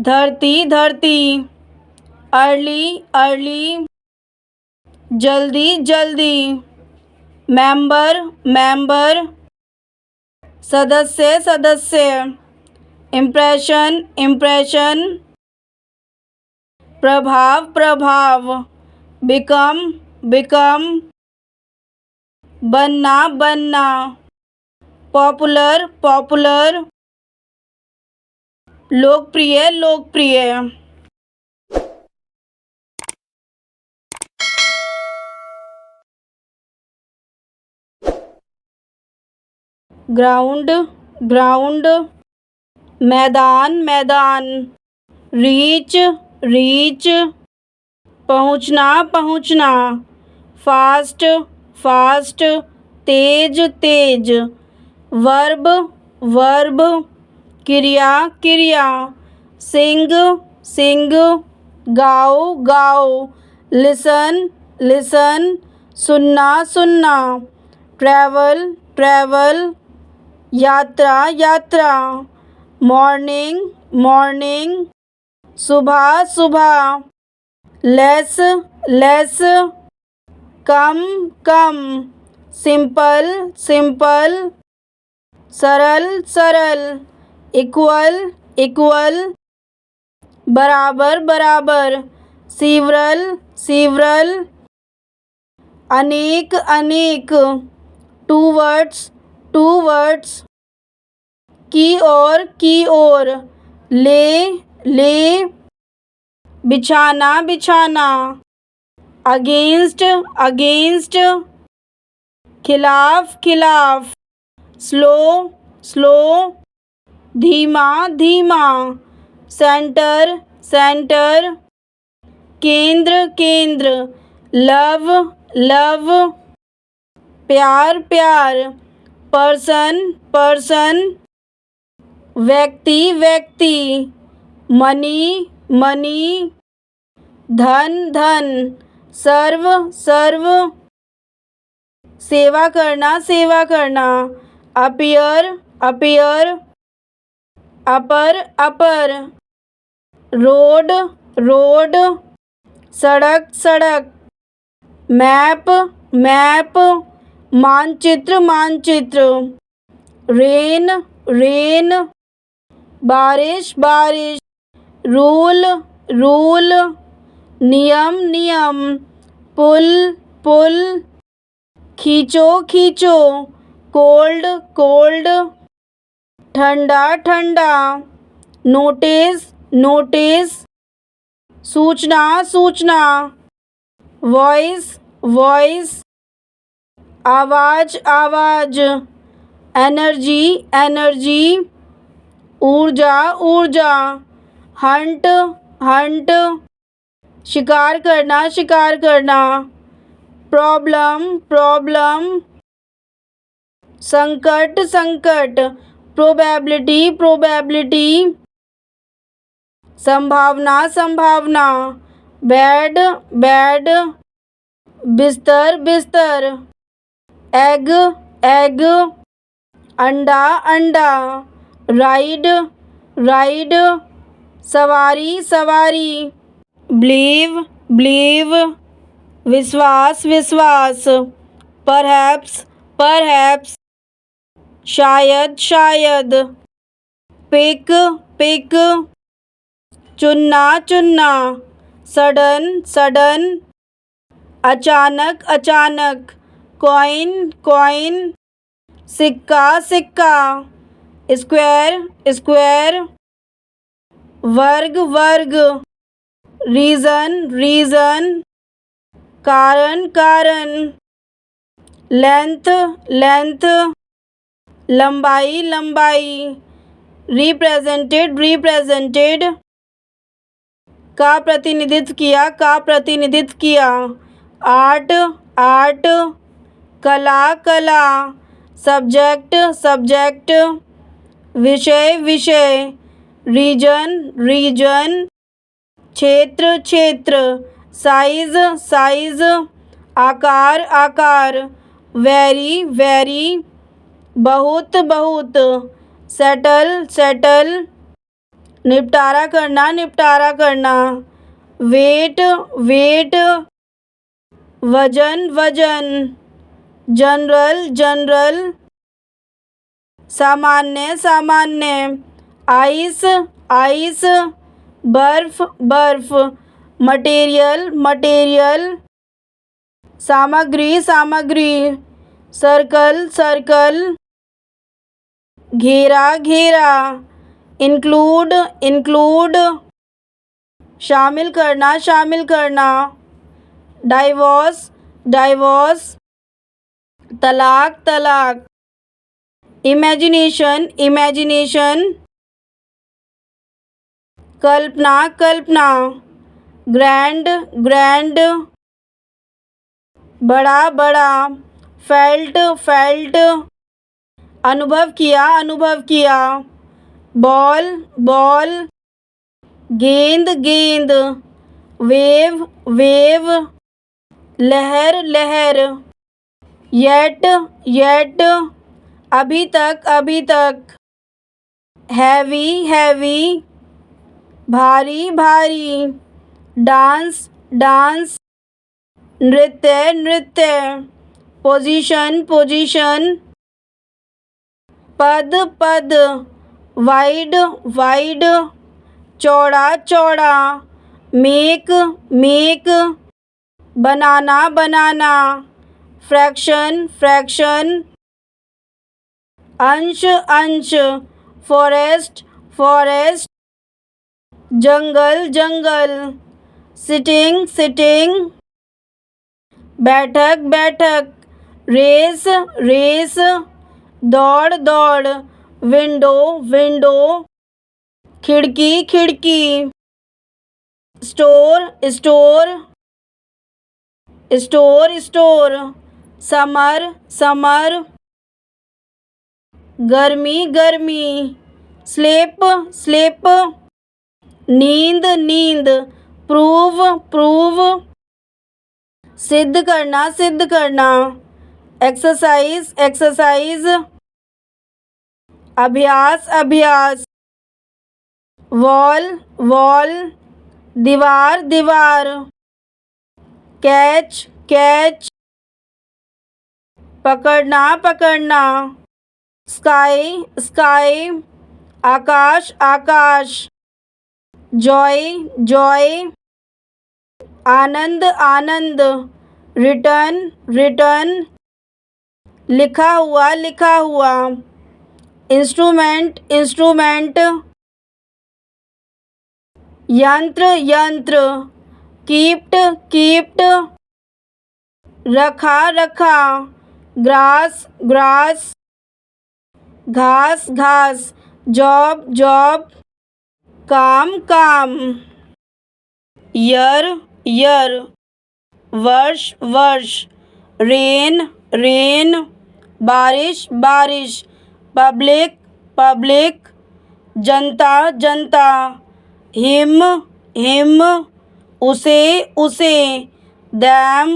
धरती, अर्ली, जल्दी, मेंबर, सदस्य, इम्प्रेशन इम्प्रेशन, प्रभाव प्रभाव, बिकम बिकम, बनना बनना, पॉपुलर पॉपुलर, लोकप्रिय लोकप्रिय। ग्राउंड ग्राउंड, मैदान मैदान, रीच रीच, पहुँचना पहुँचना, फास्ट फास्ट, तेज तेज, वर्ब वर्ब, क्रिया क्रिया, सिंग सिंग, गाओ गाओ, लिसन लिसन, सुनना सुनना, ट्रैवल ट्रैवल, यात्रा यात्रा, मॉर्निंग मॉर्निंग, सुबह सुबह, लेस लेस, कम कम, सिंपल सिंपल, सरल सरल, इक्वल इक्वल, बराबर बराबर, सीवरल सीवरल, अनेक अनेक, टू वर्ड्स, की ओर, ले ले, बिछाना बिछाना, अगेंस्ट अगेंस्ट, खिलाफ खिलाफ, स्लो स्लो, धीमा धीमा, सेंटर सेंटर, केंद्र केंद्र, लव लव, प्यार प्यार, पर्सन पर्सन, व्यक्ति व्यक्ति, मनी मनी, धन धन, सर्व सर्व, सेवा करना, अपीयर अपीयर, अपर अपर, रोड रोड, सड़क सड़क, मैप मैप, मानचित्र मानचित्र, रेन रेन, बारिश बारिश, रूल रूल, नियम नियम, पुल पुल, खींचो खींचो, कोल्ड कोल्ड, ठंडा ठंडा, नोटिस नोटिस, सूचना सूचना, वॉइस वॉइस, आवाज़ आवाज़, एनर्जी एनर्जी, ऊर्जा ऊर्जा, हंट हंट, शिकार करना, प्रॉब्लम प्रॉब्लम, संकट संकट, प्रोबेबिलिटी, संभावना, बेड बिस्तर, एग अंडा, राइड, सवारी, बिलीव, विश्वास, परहैप्स, शायद, पिक, चुनना, सडन, अचानक, कॉइन, सिक्का, स्क्वायर, वर्ग, रीजन, कारण, लेंथ, लंबाई, रिप्रेजेंटेड, का प्रतिनिधित्व किया, आर्ट, कला, सब्जेक्ट, विषय, रीजन, क्षेत्र, साइज, आकार, वेरी, बहुत सेटल, निपटारा करना, वेट वजन, जनरल, सामान्य, आइस आइस, बर्फ बर्फ, मटेरियल मटेरियल, सामग्री सामग्री, सर्कल सर्कल, घेरा घेरा, इंक्लूड इंक्लूड, शामिल करना, डाइवोर्स डाइवोर्स, तलाक तलाक, इमेजिनेशन इमेजिनेशन, कल्पना कल्पना, ग्रैंड ग्रैंड, बड़ा बड़ा, फेल्ट फेल्ट, अनुभव किया, बॉल बॉल, गेंद गेंद, वेव वेव, लहर लहर, येट येट, अभी तक, हैवी हैवी, भारी भारी, डांस डांस, नृत्य नृत्य, पोजीशन पोजीशन, पद पद, वाइड वाइड, चौड़ा चौड़ा, मेक मेक, बनाना बनाना, फ्रैक्शन फ्रैक्शन, अंश अंश, फॉरेस्ट फॉरेस्ट, जंगल जंगल, सिटिंग सिटिंग, बैठक बैठक, रेस रेस, दौड़ दौड़, विंडो विंडो, खिड़की खिड़की, store store, store store, summer summer, गर्मी गर्मी, स्लिप स्लिप, नींद नींद, प्रूव प्रूव, सिद्ध करना, एक्सरसाइज एक्सरसाइज, अभ्यास अभ्यास, वॉल वॉल, दीवार दीवार, कैच कैच, पकड़ना, sky sky, Akash Akash, Joy Joy, Anand Anand, return return, लिखा हुआ, इंस्ट्रूमेंट इंस्ट्रूमेंट, यंत्र यंत्र, कीप्ट रखा, ग्रास ग्रास, घास जॉब, काम, ईयर, वर्ष, रेन, बारिश, पब्लिक, जनता, हिम, उसे, them,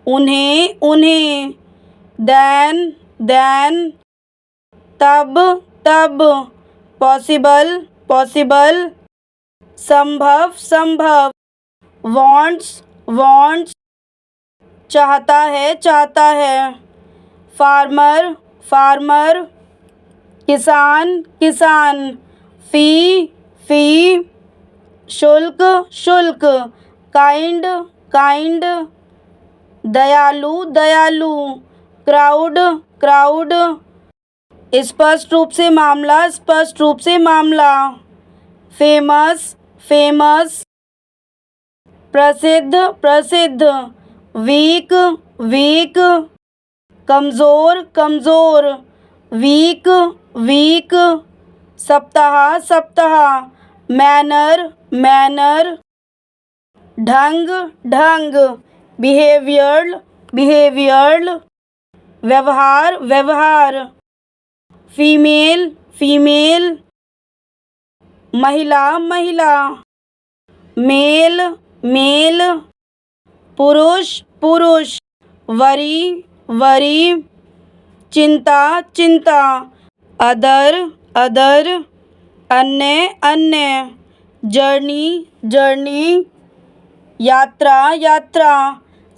उन्हें, then, तब, possible, संभव, wants, चाहता है, फार्मर, किसान, फी, शुल्क, काइंड, दयालु, क्राउड, स्पष्ट रूप से मामला, फेमस, प्रसिद्ध, वीक, कमजोर, वीक, सप्ताह, मैनर, ढंग, बिहेवियर, व्यवहार, फीमेल, महिला, मेल, पुरुष, वरी, चिंता, अदर, अन्य, जर्नी, यात्रा,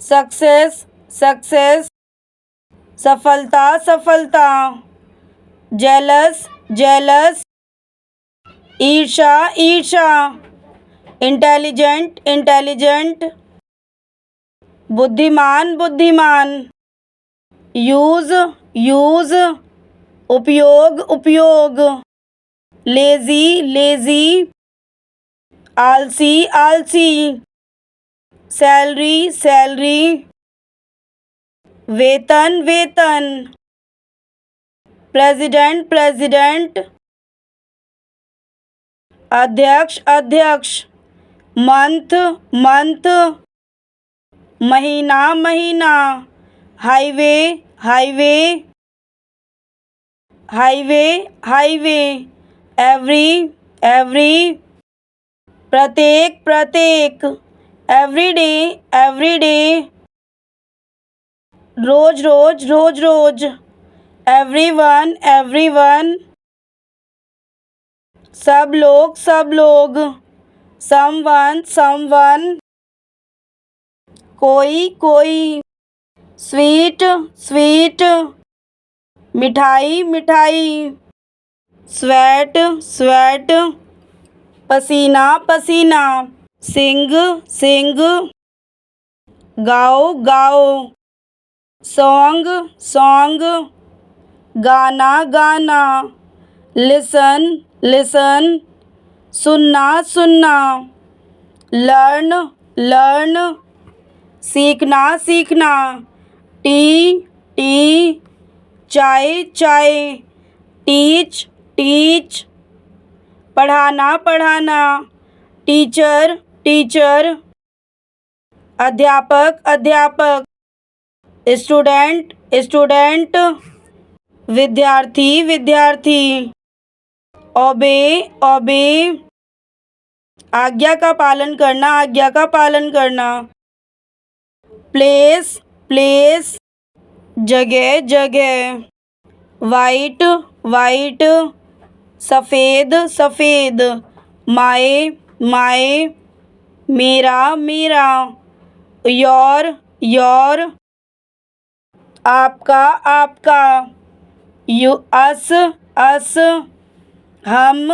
सक्सेस, सफलता, जेलस, jealous, ईर्षा ईर्षा, intelligent intelligent, बुद्धिमान बुद्धिमान, यूज यूज, उपयोग उपयोग, लेजी लेजी, आलसी आलसी, सैलरी सैलरी, वेतन वेतन, प्रेसिडेंट प्रेसिडेंट, अध्यक्ष अध्यक्ष, मंथ मंथ, महीना महीना, highway highway, highway highway, every every, प्रत्येक प्रत्येक, एवरीडे एवरीडे, रोज रोज रोज रोज, एवरीवन एवरीवन, सब लोग समवन समवन, कोई कोई, स्वीट स्वीट, मिठाई मिठाई, स्वेट स्वेट, पसीना पसीना, सिंग सिंग, गाओ गाओ, सॉन्ग सॉन्ग, गाना गाना, लिसन लिसन, सुनना सुनना, लर्न लर्न, सीखना सीखना, टी टी, चाय चाय, टीच टीच, पढ़ाना पढ़ाना, टीचर टीचर, अध्यापक अध्यापक, स्टूडेंट स्टूडेंट, विद्यार्थी विद्यार्थी, ओबे ओबे, आज्ञा का पालन करना आज्ञा का पालन करना, प्लेस प्लेस, जगह जगह, वाइट वाइट, सफ़ेद सफ़ेद, माए माए, मेरा मेरा, योर योर, आपका आपका, यू अस अस, हम,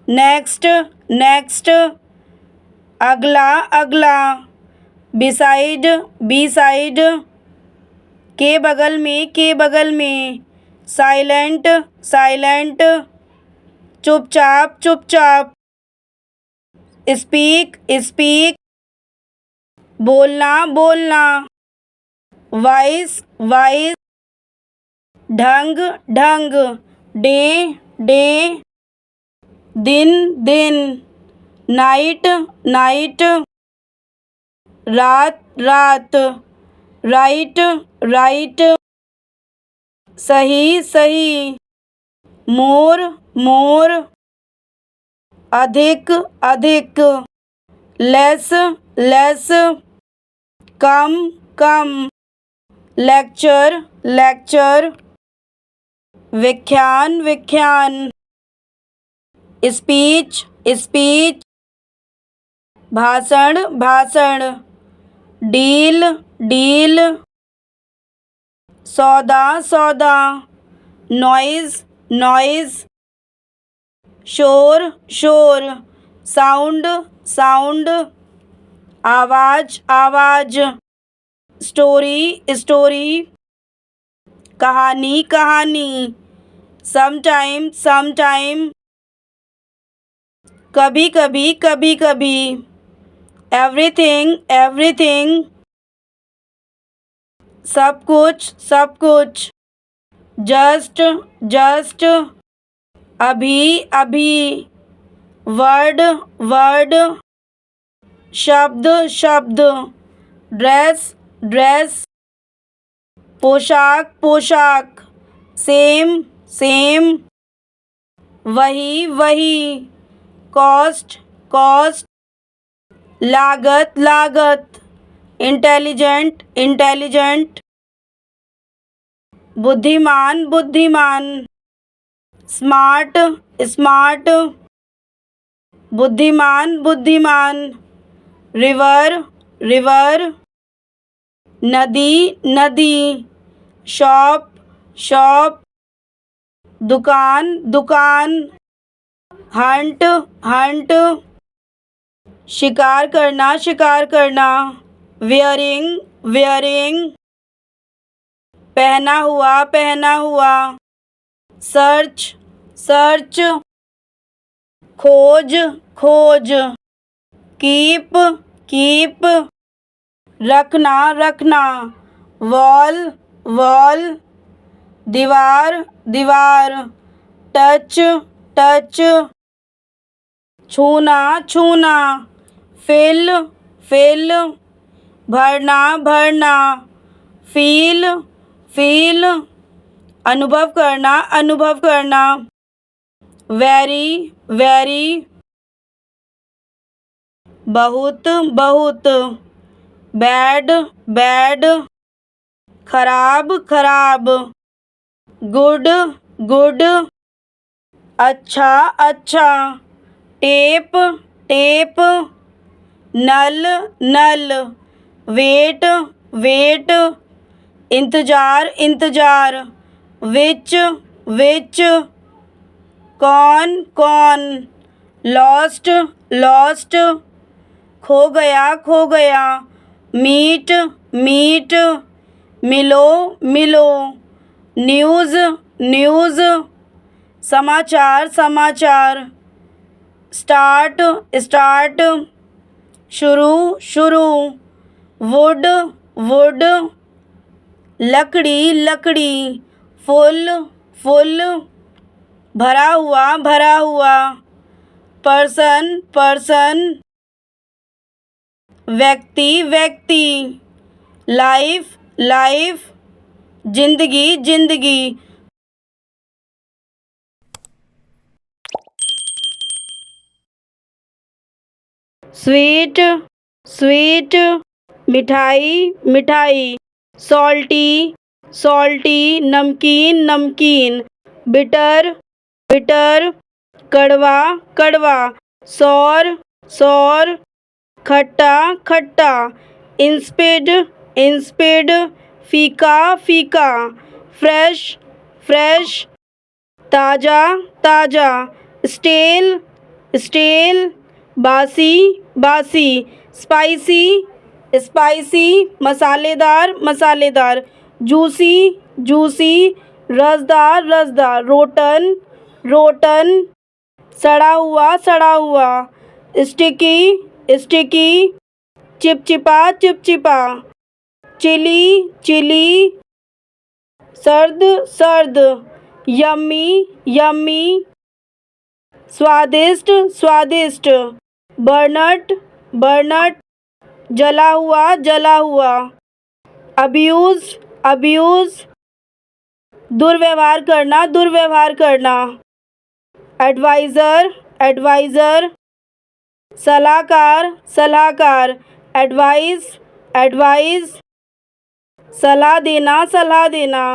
नेक्स्ट नेक्स्ट, अगला अगला, बिसाइड बिसाइड, के बगल में, साइलेंट साइलेंट, चुपचाप चुपचाप, स्पीक स्पीक, बोलना बोलना, वाइस वाइस, ढंग ढंग, डे डे, दिन दिन, नाइट नाइट, रात रात, राइट राइट, सही सही, मोर मोर, अधिक अधिक, लेस लेस, कम कम, लेक्चर लेक्चर, व्याख्यान व्याख्यान, स्पीच स्पीच, भाषण भाषण, डील डील, सौदा सौदा, नॉइज़ नॉइज़, शोर शोर, साउंड साउंड, आवाज़ आवाज़, स्टोरी स्टोरी, कहानी कहानी, समटाइम समटाइम, कभी कभी कभी कभी, एवरीथिंग एवरीथिंग, सब कुछ, जस्ट जस्ट, अभी अभी, वर्ड वर्ड, शब्द शब्द, ड्रेस ड्रेस, पोशाक पोशाक, सेम सेम, वही वही, कॉस्ट कॉस्ट, लागत लागत, इंटेलिजेंट इंटेलिजेंट, बुद्धिमान बुद्धिमान, स्मार्ट स्मार्ट, बुद्धिमान बुद्धिमान, रिवर रिवर, नदी नदी, शॉप शॉप, दुकान दुकान, हंट हंट, शिकार करना शिकार करना, वेयरिंग वेयरिंग, पहना हुआ, सर्च सर्च, खोज खोज, कीप कीप, रखना रखना, वॉल वॉल, दीवार दीवार, टच टच, छूना छूना, फिल फिल, भरना भरना, फील फील, अनुभव करना, वेरी वेरी, बहुत बहुत, बैड बैड, खराब खराब, गुड गुड, अच्छा अच्छा, टेप टेप, नल नल, वेट वेट, इंतजार इंतजार, विच विच, कौन कौन, लॉस्ट लॉस्ट, खो गया, मीट मीट, मिलो मिलो, न्यूज़ न्यूज़, समाचार समाचार, स्टार्ट स्टार्ट, शुरू शुरू, वुड वुड, लकड़ी लकड़ी, फुल फुल, भरा हुआ, पर्सन पर्सन, व्यक्ति व्यक्ति, लाइफ लाइफ, जिंदगी जिंदगी। स्वीट स्वीट, मिठाई मिठाई, सॉल्टी सॉल्टी, नमकीन नमकीन, बिटर बिटर, कड़वा कड़वा, सौर सौर, खट्टा खट्टा, इंस्पिड इंस्पिड, फीका फीका, फ्रेश फ्रेश, ताज़ा ताज़ा, स्टेल स्टेल, बासी बासी, स्पाइसी स्पाइसी, मसालेदार मसालेदार, जूसी जूसी, रसदार रसदार, रोटन रोटन, सड़ा हुआ, स्टिकी स्टिकी, चिपचिपा चिपचिपा, चिली चिली, सर्द सर्द, यम्मी यम्मी, स्वादिष्ट स्वादिष्ट, बर्नट बर्नट, जला हुआ, अब्यूज़ अब्यूज़, दुर्व्यवहार करना, एडवाइज़र एडवाइज़र, सलाहकार सलाहकार, एडवाइस एडवाइस, सलाह देना,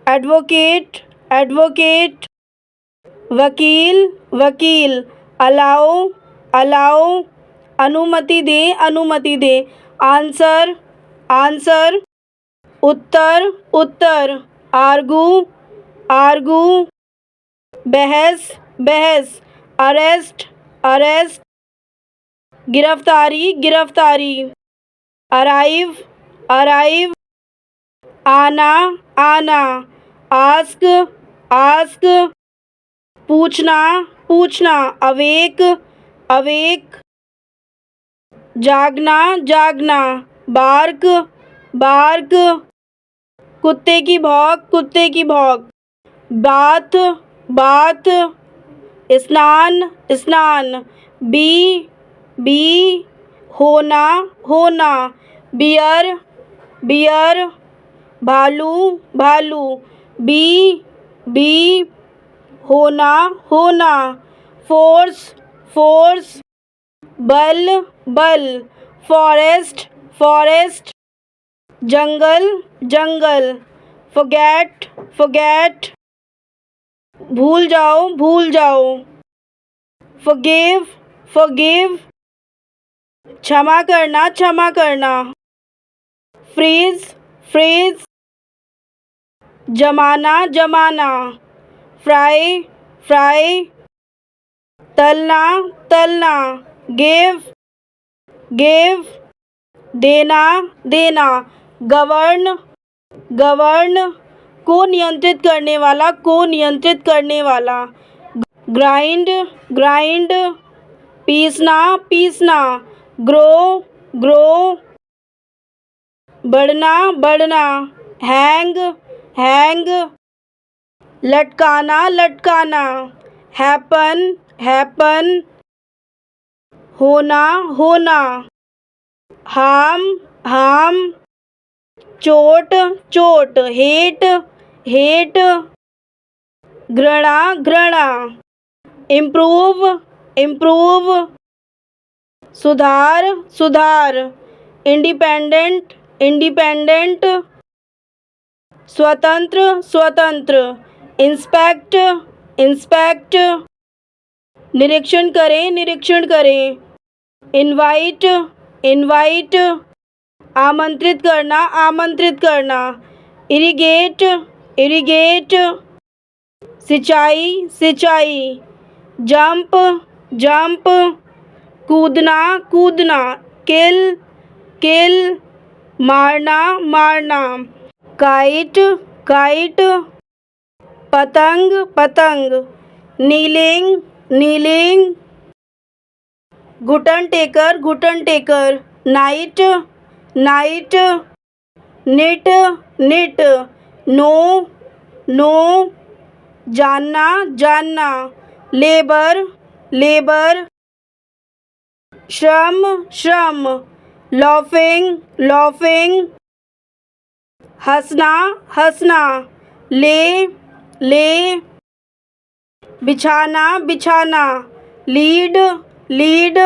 एडवोकेट एडवोकेट, वकील वकील, अलाउ अलाउ, अनुमति दे, answer answer, Uttar Uttar, argue argue, बहस बहस, अरेस्ट अरेस्ट, गिरफ्तारी, अराइव अराइव, आना आना, आस्क आस्क, पूछना, अवेक अवेक, जागना, बार्क बार्क, कुत्ते की भौंक, बात, स्नान, बी, होना, बियर, भालू, बी, होना, फोर्स, बल, फॉरेस्ट, जंगल, फॉरगेट, भूल जाओ, फॉरगिव, क्षमा करना, फ्रीज जमाना, फ्राई फ्राई, तलना तलना, गिव गिव, देना देना, गवर्न गवर्न, को नियंत्रित करने वाला, को नियंत्रित करने वाला, ग्राइंड ग्राइंड, पीसना पीसना, ग्रो ग्रो, बढ़ना बढ़ना, हैंग हैंग, लटकाना लटकाना, हैपन हैपन, होना होना, हार्म हार्म, चोट चोट, हेट हेट, घृणा घृणा, इम्प्रूव इम्प्रूव, सुधार सुधार, इंडिपेंडेंट इंडिपेंडेंट, स्वतंत्र स्वतंत्र, इंस्पेक्ट इंस्पेक्ट, निरीक्षण करें निरीक्षण करें, इनवाइट इनवाइट, आमंत्रित करना आमंत्रित करना, इरिगेट इरिगेट, सिंचाई सिंचाई, जंप जंप, कूदना कूदना, किल किल, मारना मारना, काइट काइट, पतंग पतंग, नीलिंग नीलिंग, घुटन टेकर, knight knight, knit knit, know know, जानना जानना, लेबर लेबर, श्रम श्रम, लॉफिंग लॉफिंग, हंसना हंसना, ले ले, बिछाना बिछाना, लीड लीड,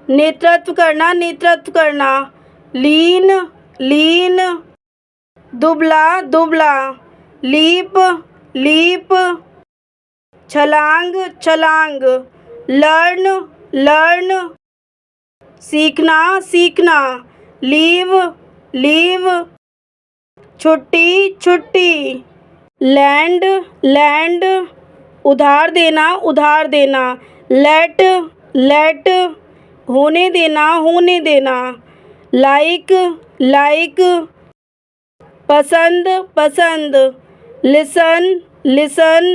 नेतृत्व करना, लीन लीन, दुबला दुबला, लीप लीप, छलांग छलांग, लर्न लर्न, सीखना सीखना, लीव लीव, छुट्टी छुट्टी, लैंड लैंड, उधार देना, लेट लेट, होने देना, लाइक लाइक, पसंद पसंद, लिसन लिसन,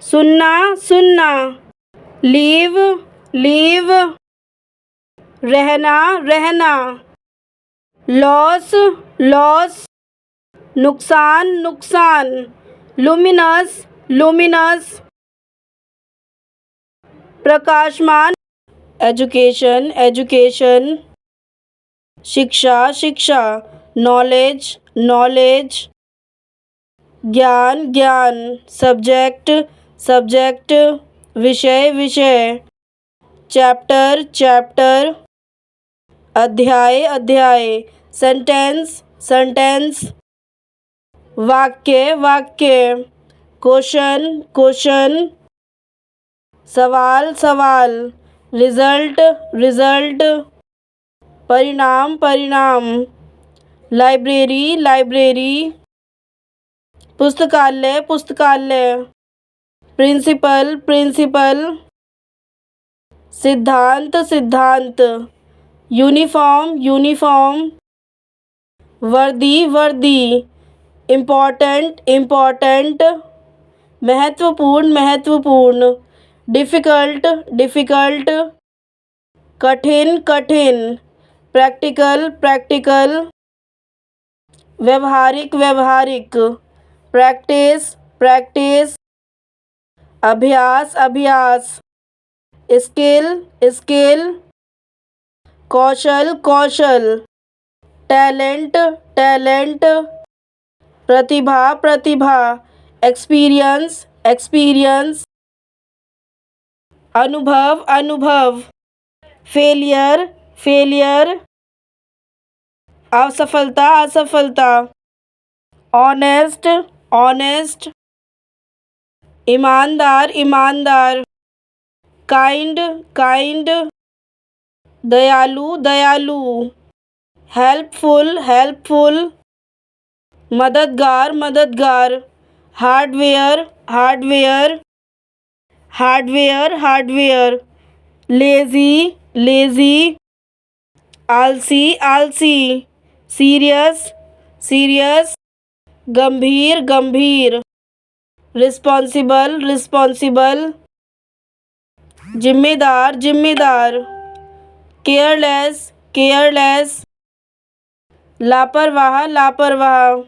सुनना सुनना, लीव लीव, रहना रहना, लॉस लॉस, नुकसान नुकसान, लुमिनस लुमिनस, प्रकाशमान, एजुकेशन एजुकेशन, शिक्षा शिक्षा, नॉलेज नॉलेज, ज्ञान ज्ञान, सब्जेक्ट सब्जेक्ट, विषय विषय, चैप्टर चैप्टर, अध्याय अध्याय, सेंटेंस सेंटेंस, वाक्य वाक्य, क्वेश्चन क्वेश्चन, सवाल सवाल, रिजल्ट रिजल्ट, परिणाम परिणाम, लाइब्रेरी लाइब्रेरी, पुस्तकालय पुस्तकालय, प्रिंसिपल प्रिंसिपल, सिद्धांत सिद्धांत, यूनिफॉर्म यूनिफॉर्म, वर्दी वर्दी, इम्पोर्टेंट इम्पोर्टेंट, महत्वपूर्ण महत्वपूर्ण, डिफ़िकल्ट डिफ़िकल्ट, कठिन कठिन, प्रैक्टिकल प्रैक्टिकल, व्यवहारिक व्यवहारिक, प्रैक्टिस प्रैक्टिस, अभ्यास अभ्यास, स्किल स्किल, कौशल कौशल, टैलेंट टैलेंट, प्रतिभा प्रतिभा, एक्सपीरियंस एक्सपीरियंस, अनुभव अनुभव, फेलियर फेलियर, असफलता असफलता, ऑनेस्ट ऑनेस्ट, ईमानदार ईमानदार, काइंड काइंड, दयालु दयालु, हेल्पफुल हेल्पफुल, मददगार मददगार, hardware hardware hardware hardware, lazy lazy, आलसी आलसी, सीरियस सीरियस, गंभीर गंभीर, रिस्पॉन्सिबल रिस्पॉन्सिबल, जिम्मेदार जिम्मेदार, केयरलेस केयरलेस, लापरवाह लापरवाह,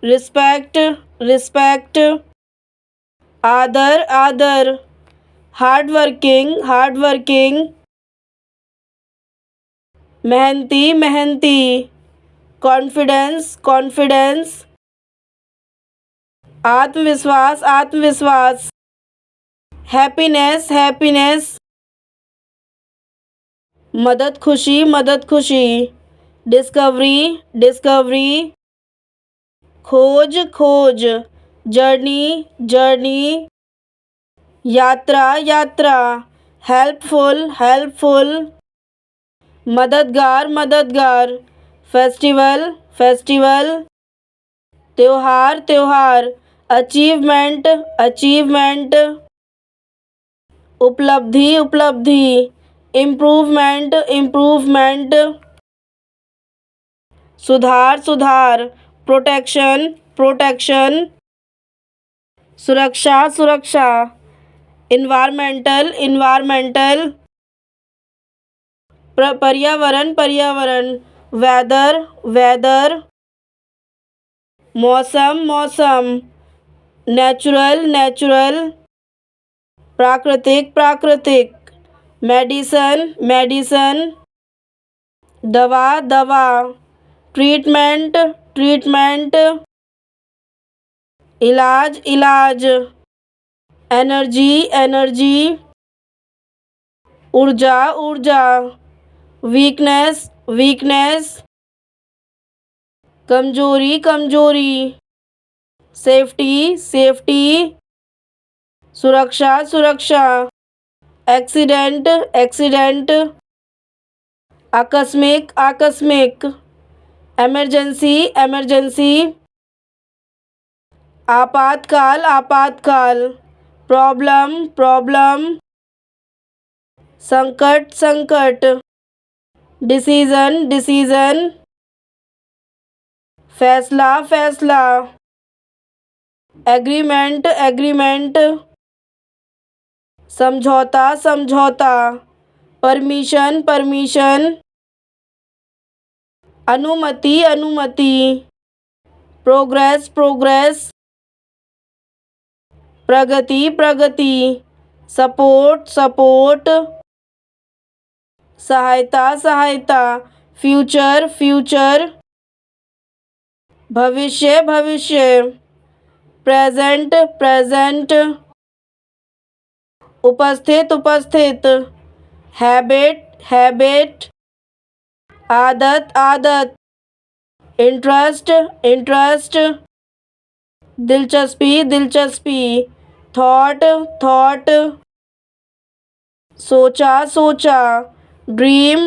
रिस्पेक्ट रिस्पेक्ट, आदर आदर, हार्डवर्किंग हार्डवर्किंग, मेहनती मेहनती, कॉन्फिडेंस कॉन्फिडेंस, आत्मविश्वास आत्मविश्वास, हैप्पीनेस हैप्पीनेस, मदद खुशी, डिस्कवरी डिस्कवरी, खोज खोज, जर्नी जर्नी, यात्रा यात्रा, हेल्पफुल हेल्पफुल, मददगार मददगार, फेस्टिवल फेस्टिवल, त्योहार त्योहार, अचीवमेंट अचीवमेंट, उपलब्धि उपलब्धि, इम्प्रूवमेंट इम्प्रूवमेंट, सुधार सुधार, प्रोटेक्शन प्रोटेक्शन, सुरक्षा सुरक्षा, इन्वायरमेंटल पर्यावरण पर्यावरण, वेदर, मौसम, नेचुरल, प्राकृतिक, मेडिसन, दवा, ट्रीटमेंट, इलाज, एनर्जी, ऊर्जा, वीकनेस, कमजोरी, सेफ्टी, सुरक्षा, एक्सीडेंट, आकस्मिक, इमरजेंसी, आपातकाल, प्रॉब्लम, संकट, डिसीजन, फैसला, एग्रीमेंट, समझौता, परमिशन, अनुमति, प्रोग्रेस, प्रगति, सपोर्ट, सहायता, फ्यूचर, भविष्य, प्रेजेंट, उपस्थित, हैबिट, आदत, इंटरेस्ट, दिलचस्पी, थॉट, सोचा, ड्रीम,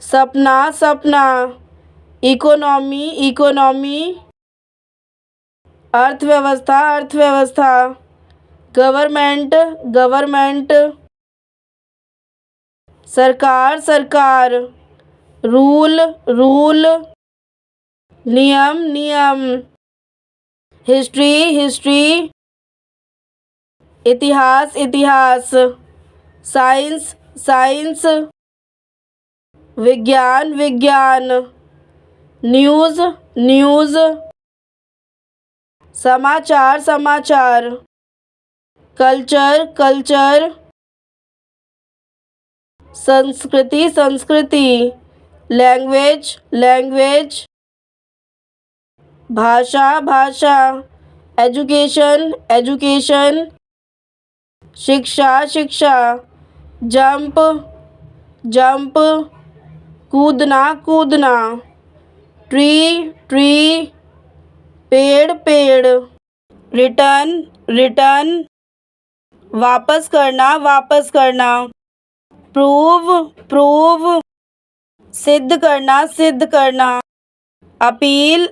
सपना, इकोनॉमी, अर्थव्यवस्था, गवर्नमेंट, सरकार, रूल, नियम, हिस्ट्री, इतिहास, साइंस, विज्ञान, न्यूज़, समाचार, कल्चर, संस्कृति, लैंग्वेज, भाषा, एजुकेशन, शिक्षा, जंप, कूदना, ट्री, पेड़, रिटर्न, वापस करना, प्रूव, सिद्ध करना, अपील,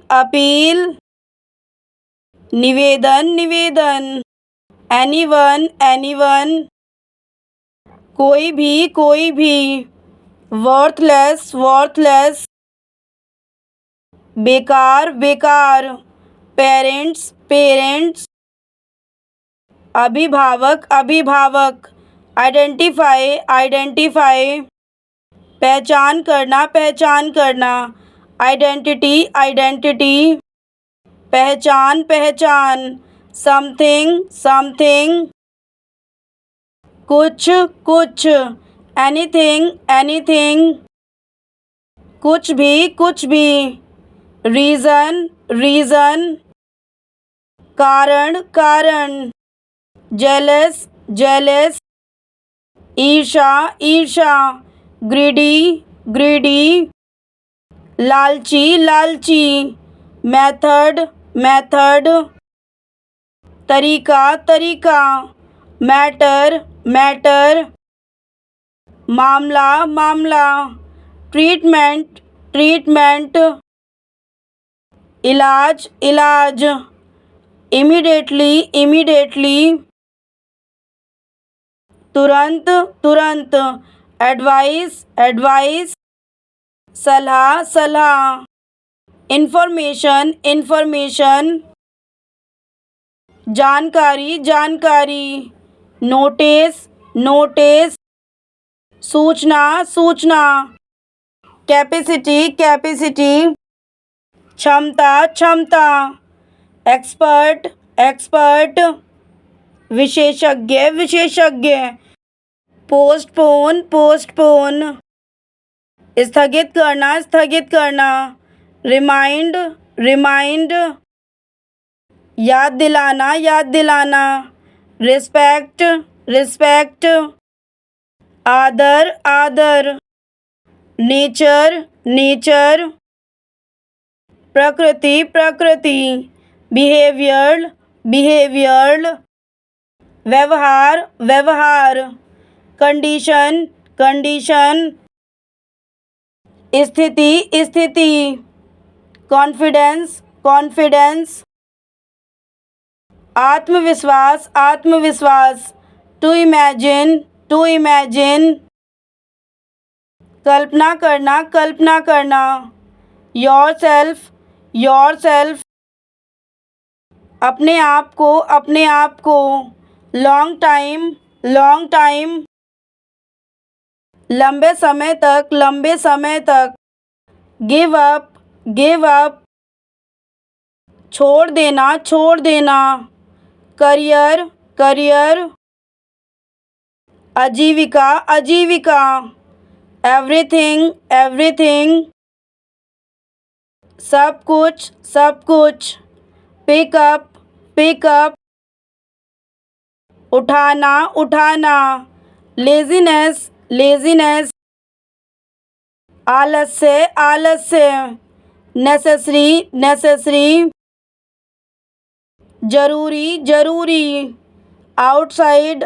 निवेदन निवेदन, एनीवन एनीवन, कोई भी, वर्थलेस वर्थलेस, बेकार बेकार, पेरेंट्स पेरेंट्स, अभिभावक अभिभावक, आइडेंटिफाई आइडेंटिफाई, पहचान करना, आइडेंटिटी आइडेंटिटी, पहचान पहचान, समथिंग समथिंग, कुछ कुछ, एनीथिंग एनीथिंग, कुछ भी, रीज़न रीज़न, कारण कारण, जेलस जेलस, ईर्षा ईर्षा, ग्रीडी ग्रीडी, लालची लालची, मेथड मेथड, तरीका तरीका, मैटर मैटर, मामला मामला, ट्रीटमेंट ट्रीटमेंट, इलाज इलाज, इमीडिएटली इमीडिएटली, तुरंत तुरंत, एडवाइस एडवाइस, सलाह सलाह, इंफॉर्मेशन इंफॉर्मेशन, जानकारी जानकारी, नोटिस नोटिस, सूचना सूचना, कैपेसिटी कैपेसिटी, क्षमता क्षमता, एक्सपर्ट एक्सपर्ट, विशेषज्ञ विशेषज्ञ, पोस्टपोन पोस्टपोन, स्थगित करना, रिमाइंड रिमाइंड, याद दिलाना, रिस्पेक्ट रिस्पेक्ट, आदर आदर, नेचर नेचर, प्रकृति प्रकृति, बिहेवियर बिहेवियर, व्यवहार व्यवहार, कंडीशन कंडीशन, स्थिति स्थिति, कॉन्फिडेंस कॉन्फिडेंस, आत्मविश्वास आत्मविश्वास, टू इमेजिन, कल्पना करना, योरसेल्फ, अपने आप को, लॉन्ग टाइम, लंबे समय तक, गिव अप, छोड़ देना, करियर, आजीविका, एवरीथिंग, सब कुछ, पिकअप, उठाना, लेजीनेस, आलस्य, नेसेसरी, जरूरी, आउटसाइड,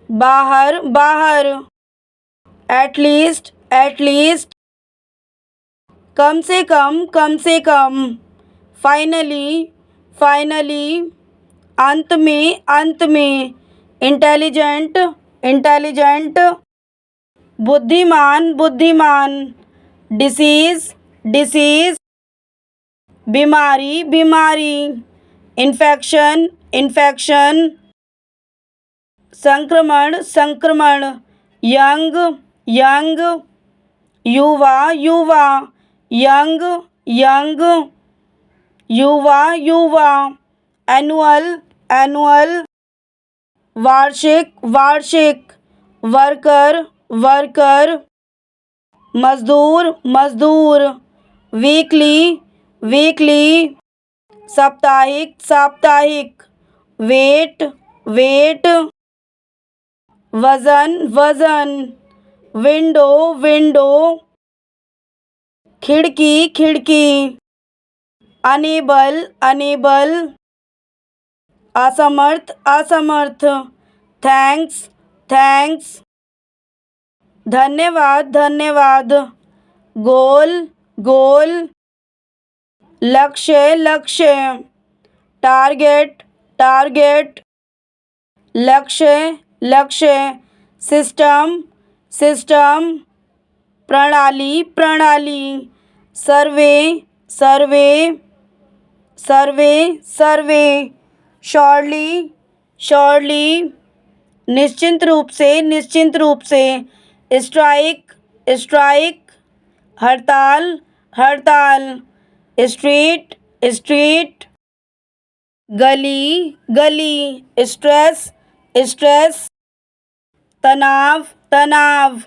बाहर, एटलीस्ट, कम से कम, फाइनली, अंत में, इंटेलिजेंट, बुद्धिमान, डिसीज, बीमारी, इन्फेक्शन, संक्रमण, यंग युवा, युवा, एनुअल, वार्षिक, वर्कर, मजदूर, वीकली, साप्ताहिक, वेट, वजन, विंडो, खिड़की, अनेबल, असमर्थ, थैंक्स, धन्यवाद, गोल, लक्ष्य लक्ष्य, टारगेट टारगेट, लक्ष्य लक्ष्य, सिस्टम सिस्टम, प्रणाली प्रणाली, सर्वे सर्वे सर्वे सर्वे, श्योरली श्योरली, निश्चिंत रूप से, स्ट्राइक स्ट्राइक, हड़ताल हड़ताल, स्ट्रीट स्ट्रीट, गली गली, स्ट्रेस स्ट्रेस, तनाव तनाव,